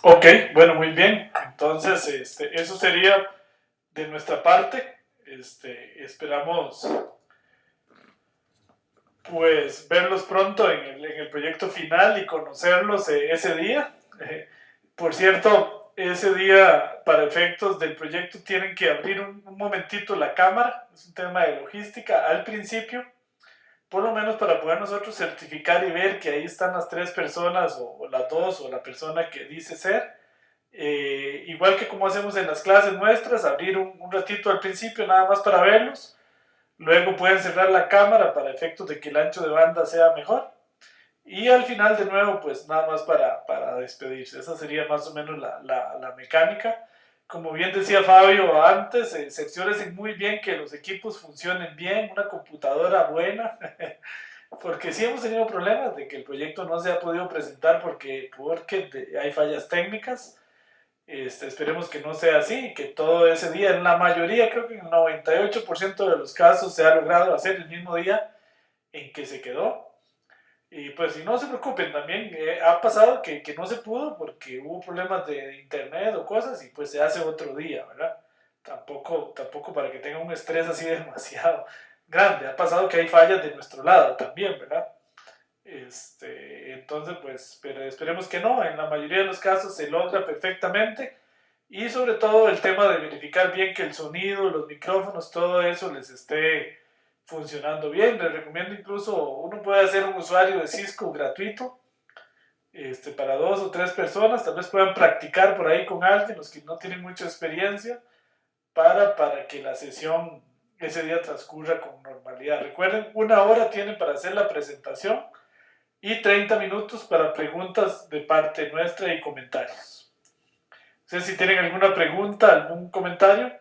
Ok, bueno, muy bien. Entonces, eso sería de nuestra parte. Esperamos pues verlos pronto en el proyecto final y conocerlos ese día. Por cierto, ese día, para efectos del proyecto, tienen que abrir un momentito la cámara. Es un tema de logística al principio, por lo menos para poder nosotros certificar y ver que ahí están las tres personas, o las dos, o la persona que dice ser. Igual que como hacemos en las clases nuestras, abrir un ratito al principio nada más para verlos. Luego pueden cerrar la cámara para efectos de que el ancho de banda sea mejor. Y al final de nuevo, pues nada más para despedirse. Esa sería más o menos la mecánica. Como bien decía Fabio antes, cerciórense muy bien que los equipos funcionen bien, una computadora buena, porque sí hemos tenido problemas de que el proyecto no se ha podido presentar porque hay fallas técnicas. Esperemos que no sea así, que todo ese día, en la mayoría, creo que en el 98% de los casos se ha logrado hacer el mismo día en que se quedó. Y pues si no se preocupen, también ha pasado que no se pudo porque hubo problemas de internet o cosas y pues se hace otro día, ¿verdad? Tampoco para que tengan un estrés así demasiado grande. Ha pasado que hay fallas de nuestro lado también, ¿verdad? Entonces, pues, pero esperemos que no. En la mayoría de los casos se logra perfectamente. Y sobre todo el tema de verificar bien que el sonido, los micrófonos, todo eso les esté funcionando bien. Les recomiendo incluso, uno puede hacer un usuario de Cisco gratuito, para 2 o 3 personas. Tal vez puedan practicar por ahí con alguien, los que no tienen mucha experiencia, para que la sesión ese día transcurra con normalidad. Recuerden, 1 hora tienen para hacer la presentación y 30 minutos para preguntas de parte nuestra y comentarios. No sé si tienen alguna pregunta, algún comentario.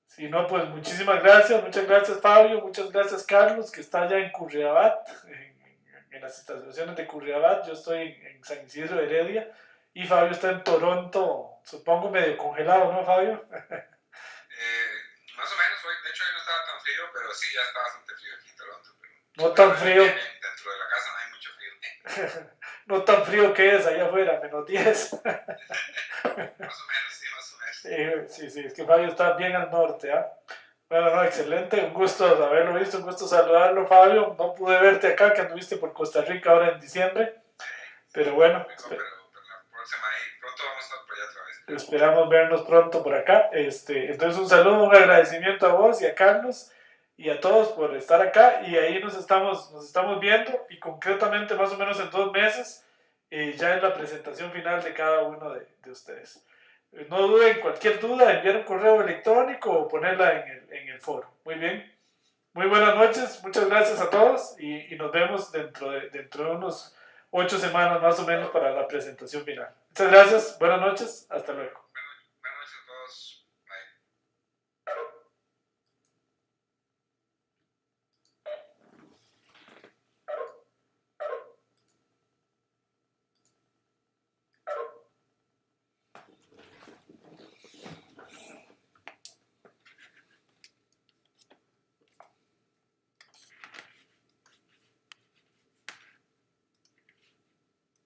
Si no, pues muchísimas gracias. Muchas gracias, Fabio. Muchas gracias, Carlos, que está allá en Curriabat, en en las instalaciones de Curriabat, yo estoy en San Isidro de Heredia, y Fabio está en Toronto, supongo medio congelado, ¿no, Fabio? Más o menos, de hecho hoy no estaba tan frío, pero sí, ya está bastante frío aquí en Toronto. No tan frío. Dentro de la casa no hay mucho frío. No tan frío que es allá afuera, -10. Más o menos, sí, más o menos. Sí, es que Fabio está bien al norte, ¿ah? Bueno, no, excelente, un gusto haberlo visto, un gusto saludarlo, Fabio. No pude verte acá, que anduviste por Costa Rica ahora en diciembre, pero bueno, Pero la próxima ahí, pronto vamos a estar por allá otra vez. esperamos vernos pronto por acá. Entonces un saludo, un agradecimiento a vos y a Carlos y a todos por estar acá, y ahí nos estamos viendo, y concretamente más o menos en 2 meses, ya en la presentación final de cada uno de ustedes. No duden, cualquier duda, enviar un correo electrónico o ponerla en el foro. Muy bien. Muy buenas noches, muchas gracias a todos, y nos vemos dentro de unos 8 semanas más o menos para la presentación final. Muchas gracias, buenas noches, hasta luego. Buenas noches a todos.